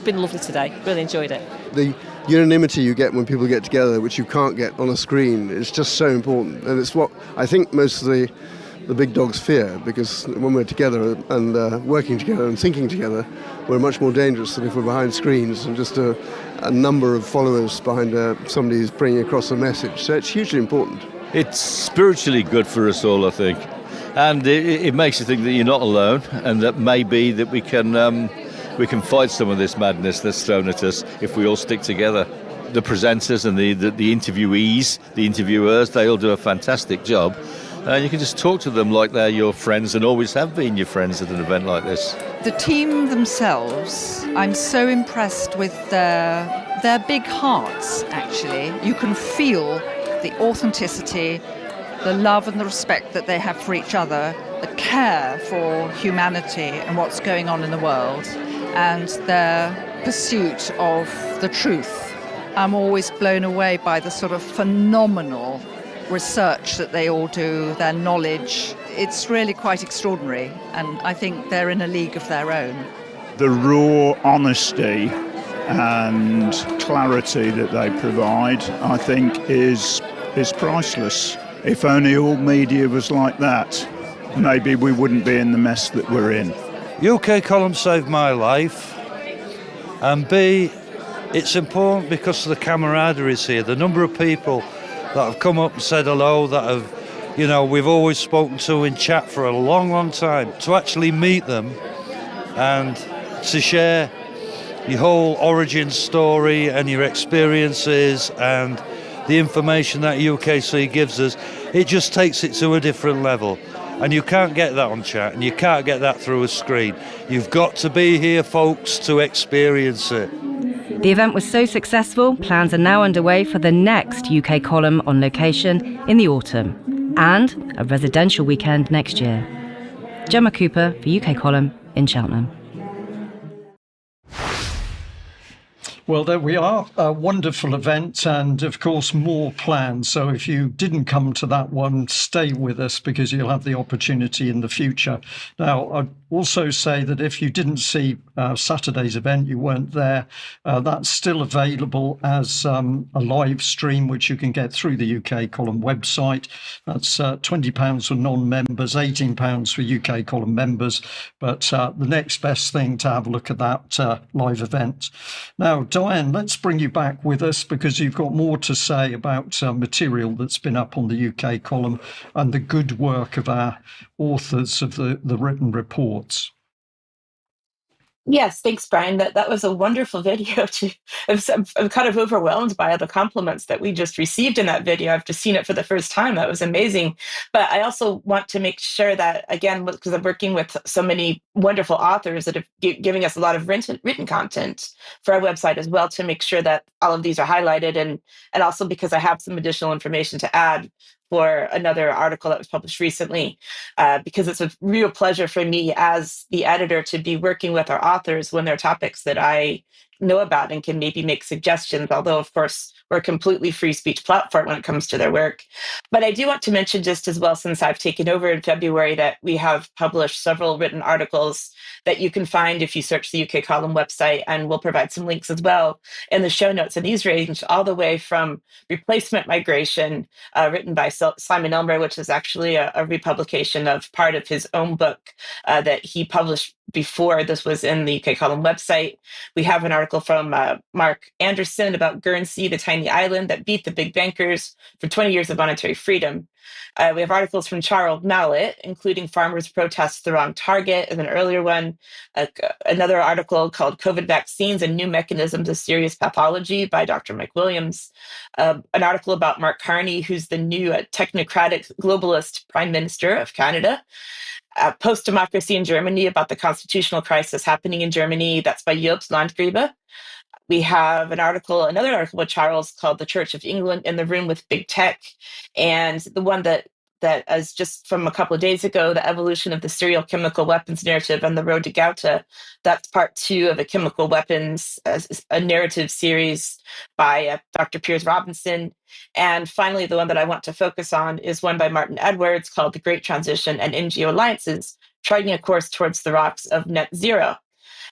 been lovely today. Really enjoyed it. The unanimity you get when people get together, which you can't get on a screen, is just so important. And it's what I think most of the big dogs fear, because when we're together and working together and thinking together, we're much more dangerous than if we're behind screens and just a number of followers behind somebody who's bringing across a message. So it's hugely important. It's spiritually good for us all, I think. And it makes you think that you're not alone, and that maybe that we can fight some of this madness that's thrown at us if we all stick together. The presenters and the interviewees, the interviewers, they all do a fantastic job. And you can just talk to them like they're your friends and always have been your friends at an event like this. The team themselves, I'm so impressed with their big hearts, actually. You can feel the authenticity, the love and the respect that they have for each other, the care for humanity and what's going on in the world, and their pursuit of the truth. I'm always blown away by the sort of phenomenal research that they all do, their knowledge. It's really quite extraordinary, and I think they're in a league of their own. The raw honesty and clarity that they provide, I think, is priceless. If only all media was like that, maybe we wouldn't be in the mess that we're in. UK column saved my life, and B, it's important because of the camaraderie here. The number of people that have come up and said hello, that have, we've always spoken to in chat for a long, long time. To actually meet them and to share your whole origin story and your experiences and the information that UKC gives us, it just takes it to a different level. And you can't get that on chat, and you can't get that through a screen. You've got to be here, folks, to experience it. The event was so successful, plans are now underway for the next UK column on location in the autumn, and a residential weekend next year. Gemma Cooper for UK column in in Cheltenham. Well, there we are. A wonderful event, and of course, more planned. So if you didn't come to that one, stay with us because you'll have the opportunity in the future. Now, I'd also say that if you didn't see Saturday's event, you weren't there, that's still available as a live stream, which you can get through the UK Column website. That's £20 for non-members, £18 for UK Column members. But the next best thing to have a look at that live event. Now, Diane, let's bring you back with us because you've got more to say about material that's been up on the UK Column and the good work of our authors of the written reports. Yes, thanks, Brian. That was a wonderful video. I'm kind of overwhelmed by all the compliments that we just received in that video. I've just seen it for the first time. That was amazing. But I also want to make sure that, again, because I'm working with so many wonderful authors that have giving us a lot of written content for our website as well, to make sure that all of these are highlighted, and also because I have some additional information to add for another article that was published recently, because it's a real pleasure for me as the editor to be working with our authors when they're topics that I know about and can maybe make suggestions, although, of course, we're a completely free speech platform when it comes to their work. But I do want to mention just as well, since I've taken over in February, that we have published several written articles that you can find if you search the UK Column website, and we'll provide some links as well in the show notes. And these range all the way from replacement migration, written by Simon Elmer, which is actually a republication of part of his own book that he published before this was in the UK Column website. We have an article from Mark Anderson about Guernsey, the tiny island that beat the big bankers for 20 years of monetary freedom. We have articles from Charles Mallet, including farmers' protests the wrong target, as an earlier one. Another article called COVID Vaccines and New Mechanisms of Serious Pathology by Dr. Mike Williams. An article about Mark Carney, who's the new technocratic globalist Prime Minister of Canada. Post-Democracy in Germany, about the constitutional crisis happening in Germany. That's by Jobst Landgräbe. We have another article with Charles called The Church of England in the Room with Big Tech. And the one that is just from a couple of days ago, The Evolution of the Serial Chemical Weapons Narrative and the Road to Gauta. That's part 2 of a chemical weapons, a narrative series by Dr. Piers Robinson. And finally, the one that I want to focus on is one by Martin Edwards called The Great Transition and NGO Alliances, Charting a Course Towards the Rocks of Net Zero.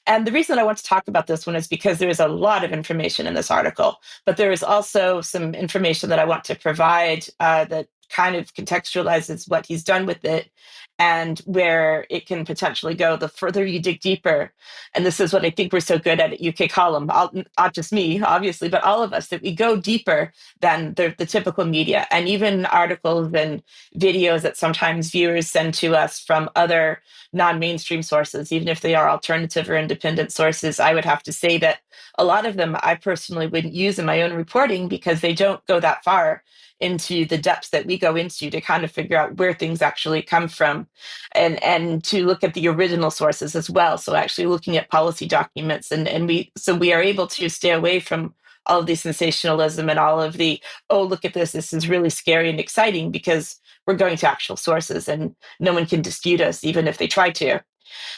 And the reason I want to talk about this one is because there is a lot of information in this article, but there is also some information that I want to provide that kind of contextualizes what he's done with it and where it can potentially go the further you dig deeper. And this is what I think we're so good at UK Column, not just me, obviously, but all of us, that we go deeper than the typical media, and even articles and videos that sometimes viewers send to us from other non-mainstream sources, even if they are alternative or independent sources. I would have to say that a lot of them I personally wouldn't use in my own reporting because they don't go that far into the depths that we go into to kind of figure out where things actually come from, and to look at the original sources as well. So actually looking at policy documents, and we are able to stay away from all of the sensationalism and all of the, oh, look at this is really scary and exciting, because we're going to actual sources and no one can dispute us, even if they try to.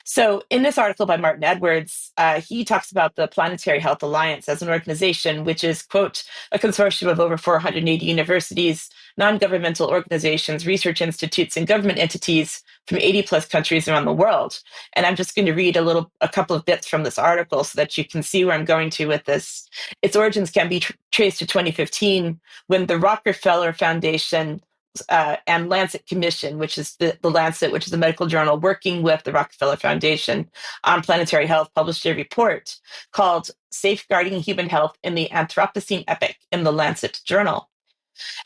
So in this article by Martin Edwards, he talks about the Planetary Health Alliance as an organization, which is, quote, a consortium of over 480 universities, non-governmental organizations, research institutes, and government entities from 80 plus countries around the world. And I'm just going to read a couple of bits from this article so that you can see where I'm going to with this. Its origins can be traced to 2015, when the Rockefeller Foundation and Lancet Commission, which is the Lancet, which is a medical journal working with the Rockefeller Foundation on planetary health, published a report called Safeguarding Human Health in the Anthropocene Epoch in the Lancet Journal.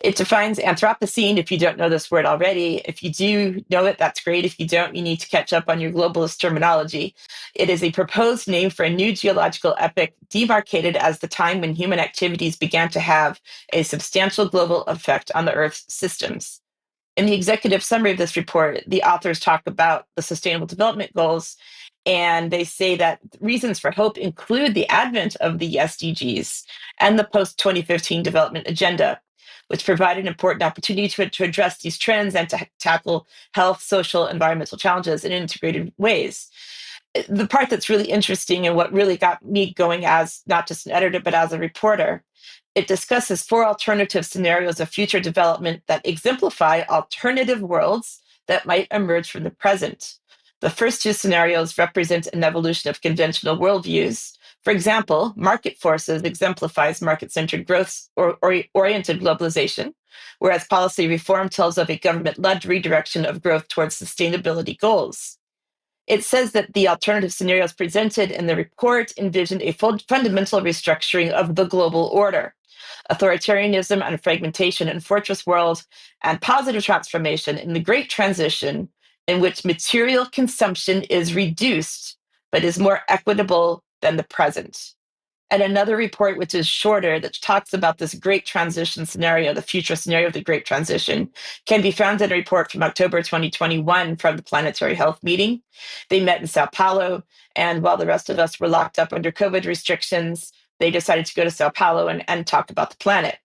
It defines Anthropocene, if you don't know this word already. If you do know it, that's great. If you don't, you need to catch up on your globalist terminology. It is a proposed name for a new geological epoch demarcated as the time when human activities began to have a substantial global effect on the Earth's systems. In the executive summary of this report, the authors talk about the Sustainable Development Goals, and they say that reasons for hope include the advent of the SDGs and the post-2015 development agenda, which provide an important opportunity to address these trends and to tackle health, social, environmental challenges in integrated ways. the part that's really interesting and what really got me going as not just an editor, but as a reporter, it discusses 4 alternative scenarios of future development that exemplify alternative worlds that might emerge from the present. The first 2 scenarios represent an evolution of conventional worldviews. For example, market forces exemplifies market-centered growth or oriented globalization, whereas policy reform tells of a government-led redirection of growth towards sustainability goals. It says that the alternative scenarios presented in the report envisioned a fundamental restructuring of the global order, authoritarianism and fragmentation in fortress world, and positive transformation in the Great Transition, in which material consumption is reduced but is more equitable than the present. And another report, which is shorter, that talks about this great transition scenario, the future scenario of the great transition, can be found in a report from October 2021 from the Planetary Health Meeting. They met in Sao Paulo, and while the rest of us were locked up under COVID restrictions, they decided to go to Sao Paulo and talk about the planet.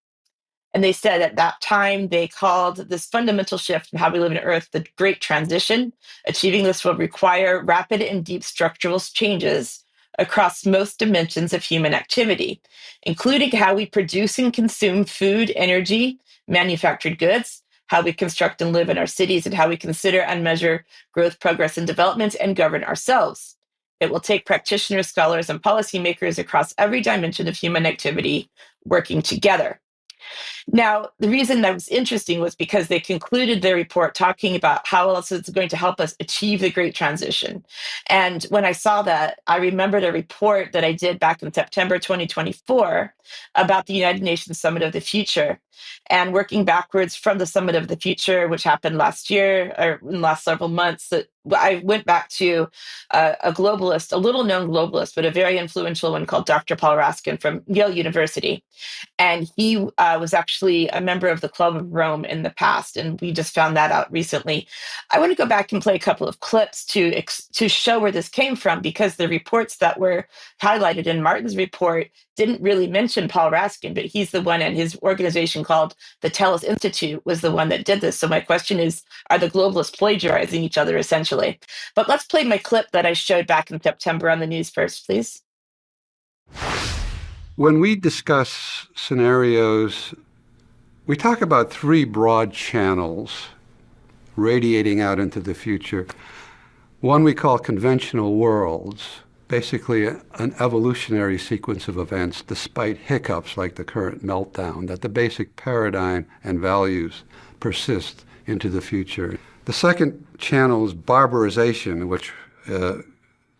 And they said at that time, they called this fundamental shift in how we live on Earth the Great Transition. Achieving this will require rapid and deep structural changes across most dimensions of human activity, including how we produce and consume food, energy, manufactured goods, how we construct and live in our cities, and how we consider and measure growth, progress, and development, and govern ourselves. It will take practitioners, scholars, and policymakers across every dimension of human activity working together. Now, the reason that was interesting was because they concluded their report talking about how else it's going to help us achieve the Great Transition. And when I saw that, I remembered a report that I did back in September 2024 about the United Nations Summit of the Future. And working backwards from the Summit of the Future, which happened last year or in the last several months, that I went back to a globalist, a little known globalist, but a very influential one called Dr. Paul Raskin from Yale University. And he was actually a member of the Club of Rome in the past, and we just found that out recently. I want to go back and play a couple of clips to show where this came from, because the reports that were highlighted in Martin's report didn't really mention Paul Raskin, but he's the one, and his organization called the Tellus Institute was the one that did this. So my question is, are the globalists plagiarizing each other, essentially? But let's play my clip that I showed back in September on the news first, please. When we discuss scenarios, we talk about 3 broad channels radiating out into the future. One we call conventional worlds, basically an evolutionary sequence of events despite hiccups like the current meltdown, that the basic paradigm and values persist into the future. The second channel is barbarization, in which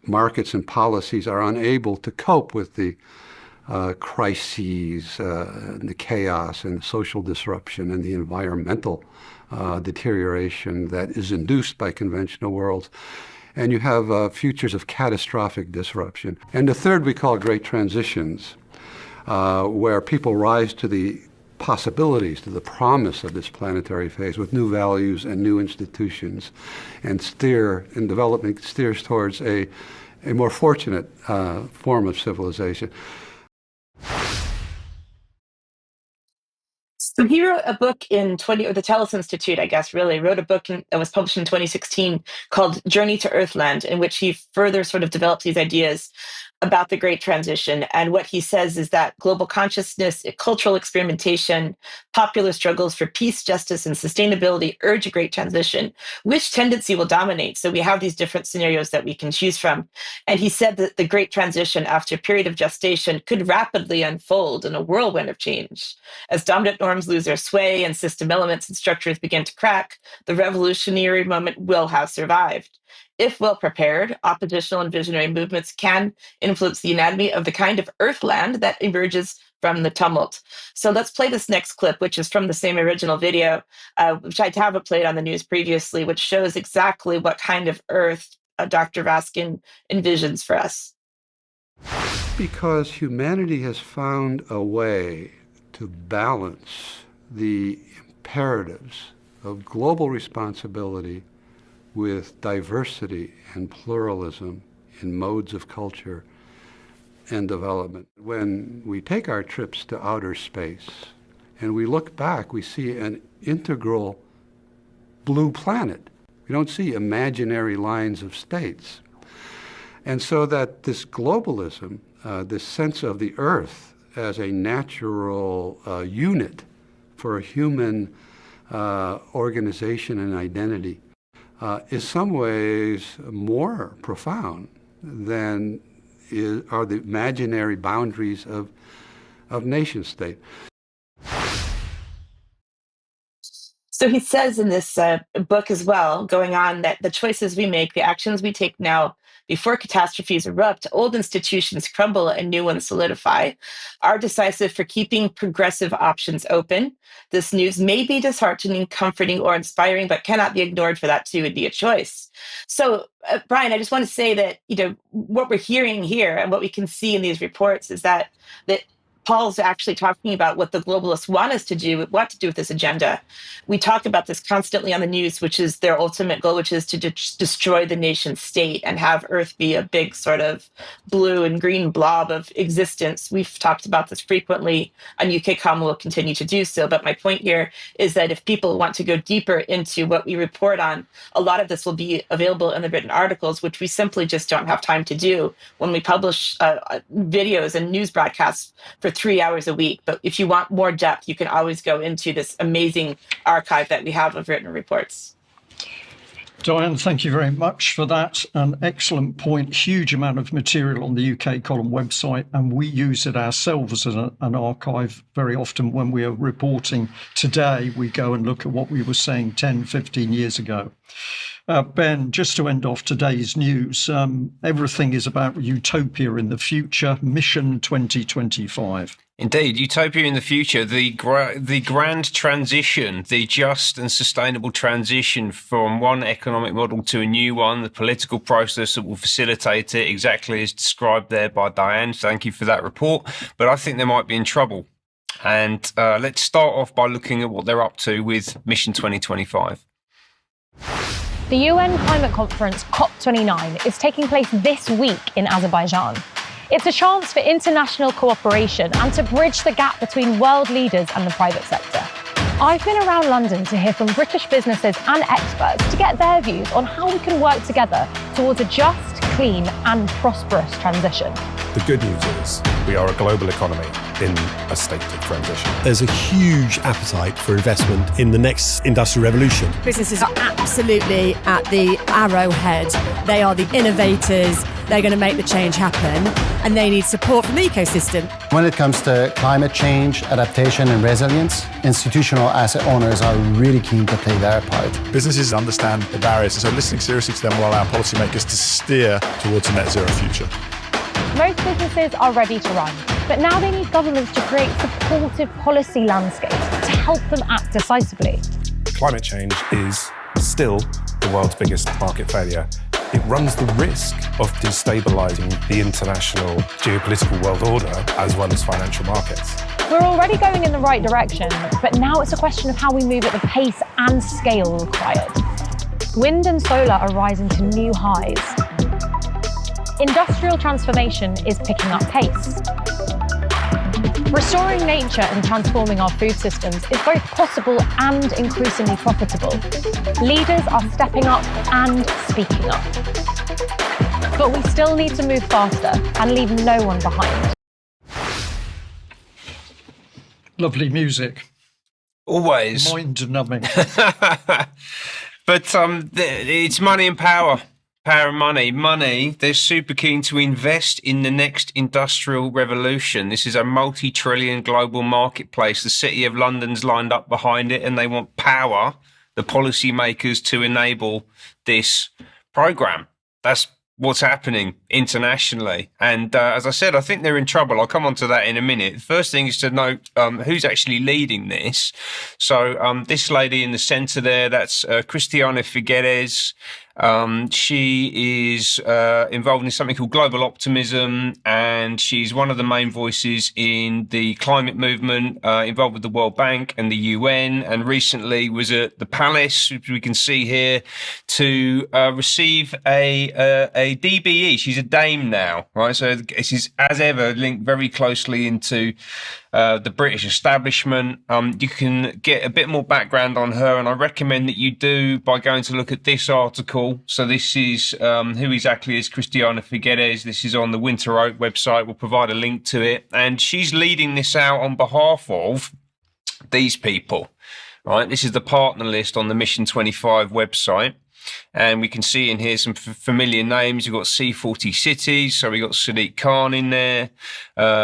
markets and policies are unable to cope with the crises, and the chaos and social disruption and the environmental deterioration that is induced by conventional worlds. And you have futures of catastrophic disruption. And the third we call great transitions, where people rise to the possibilities, to the promise of this planetary phase with new values and new institutions, and development steers towards a more fortunate form of civilization. So he wrote a book or the Tellus Institute, I guess, really wrote a book that was published in 2016 called Journey to Earthland, in which he further sort of develops these ideas about the Great Transition. And what he says is that global consciousness, cultural experimentation, popular struggles for peace, justice, and sustainability urge a great transition. Which tendency will dominate? So we have these different scenarios that we can choose from. And he said that the Great Transition, after a period of gestation, could rapidly unfold in a whirlwind of change. As dominant norms lose their sway and system elements and structures begin to crack, the revolutionary moment will have survived. If well prepared, oppositional and visionary movements can influence the anatomy of the kind of earthland that emerges from the tumult. So let's play this next clip, which is from the same original video, which I haven't played on the news previously, which shows exactly what kind of earth Dr. Raskin envisions for us. Because humanity has found a way to balance the imperatives of global responsibility with diversity and pluralism in modes of culture and development. When we take our trips to outer space and we look back, we see an integral blue planet. We don't see imaginary lines of states. And so that this globalism, this sense of the earth as a natural unit for a human organization and identity is some ways more profound than are the imaginary boundaries of nation state. So he says in this book as well, going on, that the choices we make, the actions we take now before catastrophes erupt, old institutions crumble and new ones solidify, are decisive for keeping progressive options open. This news may be disheartening, comforting, or inspiring, but cannot be ignored, for that too would be a choice. So, Brian, I just want to say that, what we're hearing here and what we can see in these reports is that Paul's actually talking about what the globalists want us to do, what to do with this agenda. We talk about this constantly on the news, which is their ultimate goal, which is to destroy the nation state and have Earth be a big sort of blue and green blob of existence. We've talked about this frequently, and UKCOM will continue to do so. But my point here is that if people want to go deeper into what we report on, a lot of this will be available in the written articles, which we simply just don't have time to do when we publish videos and news broadcasts for 3 hours a week. But if you want more depth, you can always go into this amazing archive that we have of written reports. Diane, thank you very much for that. An excellent point. Huge amount of material on the UK Column website, and we use it ourselves as an archive very often. When we are reporting today, we go and look at what we were saying 10, 15 years ago. Ben, just to end off today's news, everything is about utopia in the future, Mission 2025. Indeed, utopia in the future, the grand transition, the just and sustainable transition from one economic model to a new one, the political process that will facilitate it, exactly as described there by Diane. Thank you for that report. But I think they might be in trouble. And let's start off by looking at what they're up to with Mission 2025. The UN climate conference COP29 is taking place this week in Azerbaijan. It's a chance for international cooperation and to bridge the gap between world leaders and the private sector. I've been around London to hear from British businesses and experts to get their views on how we can work together towards a just, clean and prosperous transition. The good news is we are a global economy in a state of transition. There's a huge appetite for investment in the next industrial revolution. Businesses are absolutely at the arrowhead. They are the innovators. They're going to make the change happen, and they need support from the ecosystem. When it comes to climate change, adaptation and resilience, institutional asset owners are really keen to play their part. Businesses understand the barriers, and so listening seriously to them will allow policymakers to steer towards a net zero future. Most businesses are ready to run, but now they need governments to create supportive policy landscapes to help them act decisively. Climate change is still the world's biggest market failure. It runs the risk of destabilising the international geopolitical world order as well as financial markets. We're already going in the right direction, but now it's a question of how we move at the pace and scale required. Wind and solar are rising to new highs. Industrial transformation is picking up pace. Restoring nature and transforming our food systems is both possible and increasingly profitable. Leaders are stepping up and speaking up. But we still need to move faster and leave no one behind. Lovely music. Always. Mind-numbing. But it's money and power. Power and money. Money, they're super keen to invest in the next industrial revolution. This is a multi-trillion global marketplace. The City of London's lined up behind it, and they want power, the policymakers, to enable this program. That's what's happening internationally. And as I said, I think they're in trouble. I'll come on to that in a minute. The first thing is to note who's actually leading this. So this lady in the centre there, that's Christiana Figueres. She is involved in something called Global Optimism, and she's one of the main voices in the climate movement, involved with the World Bank and the UN, and recently was at the Palace, which we can see here, to receive a DBE. She's a Dame now, right? So she's, as ever, linked very closely into the British establishment. You can get a bit more background on her, and I recommend that you do by going to look at this article people. So this is who exactly is Christiana Figueres. This is on the Winter Oak website. We'll provide a link to it. And she's leading this out on behalf of these people, right? This is the partner list on the Mission 25 website. And we can see in here some familiar names. You've got C40 Cities, so we've got Sadiq Khan in there.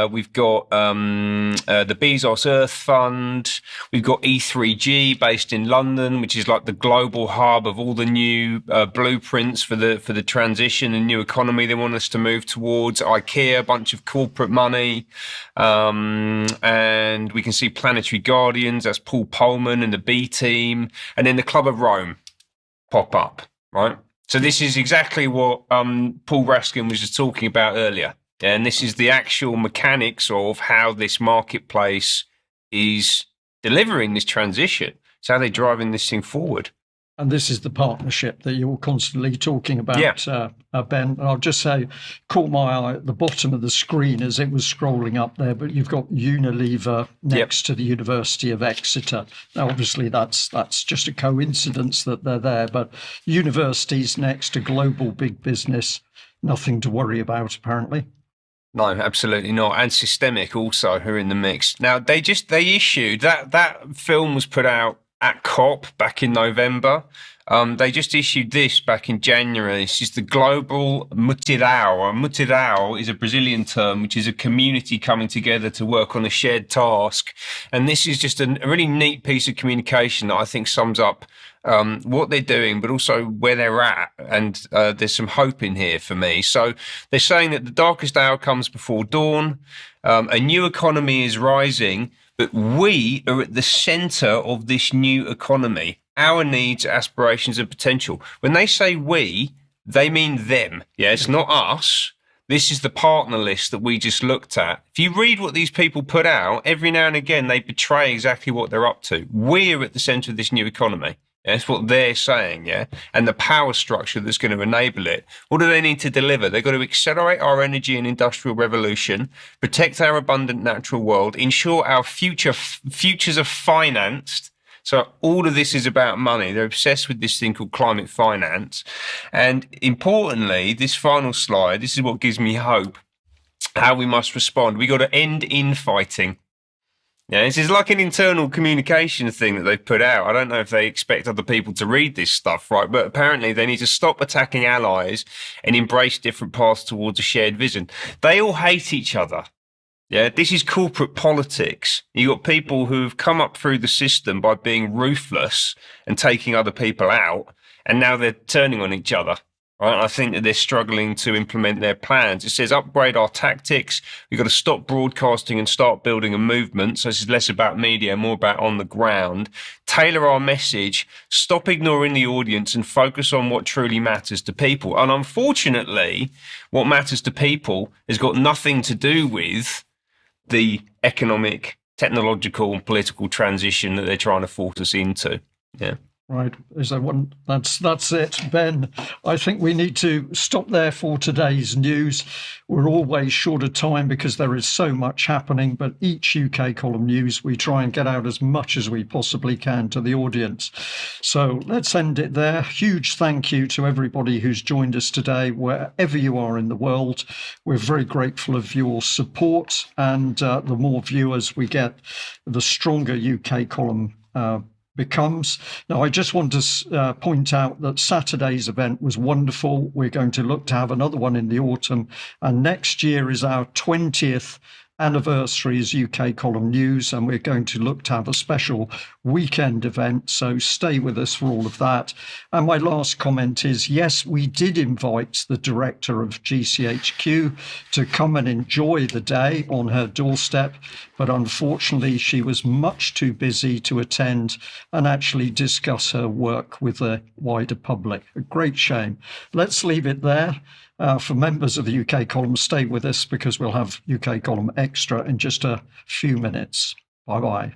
We've got the Bezos Earth Fund. We've got E3G based in London, which is like the global hub of all the new blueprints for the transition and new economy they want us to move towards. IKEA, a bunch of corporate money. And we can see Planetary Guardians, that's Paul Pullman and the B Team. And then the Club of Rome pop up, right? So this is exactly what Paul Raskin was just talking about earlier. And this is the actual mechanics of how this marketplace is delivering this transition. It's how they're driving this thing forward. And this is the partnership that you're constantly talking about, Ben. And I'll just say, caught my eye at the bottom of the screen as it was scrolling up there, but you've got Unilever next to the University of Exeter. Now, obviously, that's just a coincidence that they're there, but universities next to global big business, nothing to worry about, apparently. No, absolutely not. And Systemic also, who are in the mix. Now, they issued, that film was put out at COP back in November. They just issued this back in January. This is the Global Mutirão. Mutirão is a Brazilian term, which is a community coming together to work on a shared task. And this is just a really neat piece of communication that I think sums up what they're doing, but also where they're at. And there's some hope in here for me. So they're saying that the darkest hour comes before dawn. A new economy is rising, but we are at the center of this new economy. Our needs, aspirations, and potential. When they say we, they mean them. Yeah, it's not us. This is the partner list that we just looked at. If you read what these people put out, every now and again, they betray exactly what they're up to. We're at the center of this new economy. That's what they're saying, yeah? And the power structure that's going to enable it. What do they need to deliver? They've got to accelerate our energy and industrial revolution, protect our abundant natural world, ensure our futures are financed. So all of this is about money. They're obsessed with this thing called climate finance. And importantly, this final slide, this is what gives me hope, how we must respond. We got to end infighting. Yeah, this is like an internal communication thing that they've put out. I don't know if they expect other people to read this stuff, right? But apparently they need to stop attacking allies and embrace different paths towards a shared vision. They all hate each other. Yeah, this is corporate politics. You've got people who've come up through the system by being ruthless and taking other people out, and now they're turning on each other. Right? I think that they're struggling to implement their plans. It says upgrade our tactics. We've got to stop broadcasting and start building a movement. So this is less about media, more about on the ground. Tailor our message, stop ignoring the audience and focus on what truly matters to people. And unfortunately, what matters to people has got nothing to do with the economic, technological and political transition that they're trying to force us into. Yeah. Right. Is there one? That's it, Ben. I think we need to stop there for today's news. We're always short of time because there is so much happening, but each UK column news, we try and get out as much as we possibly can to the audience. So let's end it there. Huge thank you to everybody who's joined us today, wherever you are in the world. We're very grateful of your support, and the more viewers we get, the stronger UK column becomes. Now, I just want to point out that Saturday's event was wonderful. We're going to look to have another one in the autumn, and next year is our 20th anniversary as UK Column News, and we're going to look to have a special weekend event, so stay with us for all of that. And my last comment is, yes, we did invite the director of GCHQ to come and enjoy the day on her doorstep, but unfortunately she was much too busy to attend and actually discuss her work with the wider public. A great shame. Let's leave it there. For members of the UK Column, stay with us because we'll have UK Column Extra in just a few minutes. Bye-bye.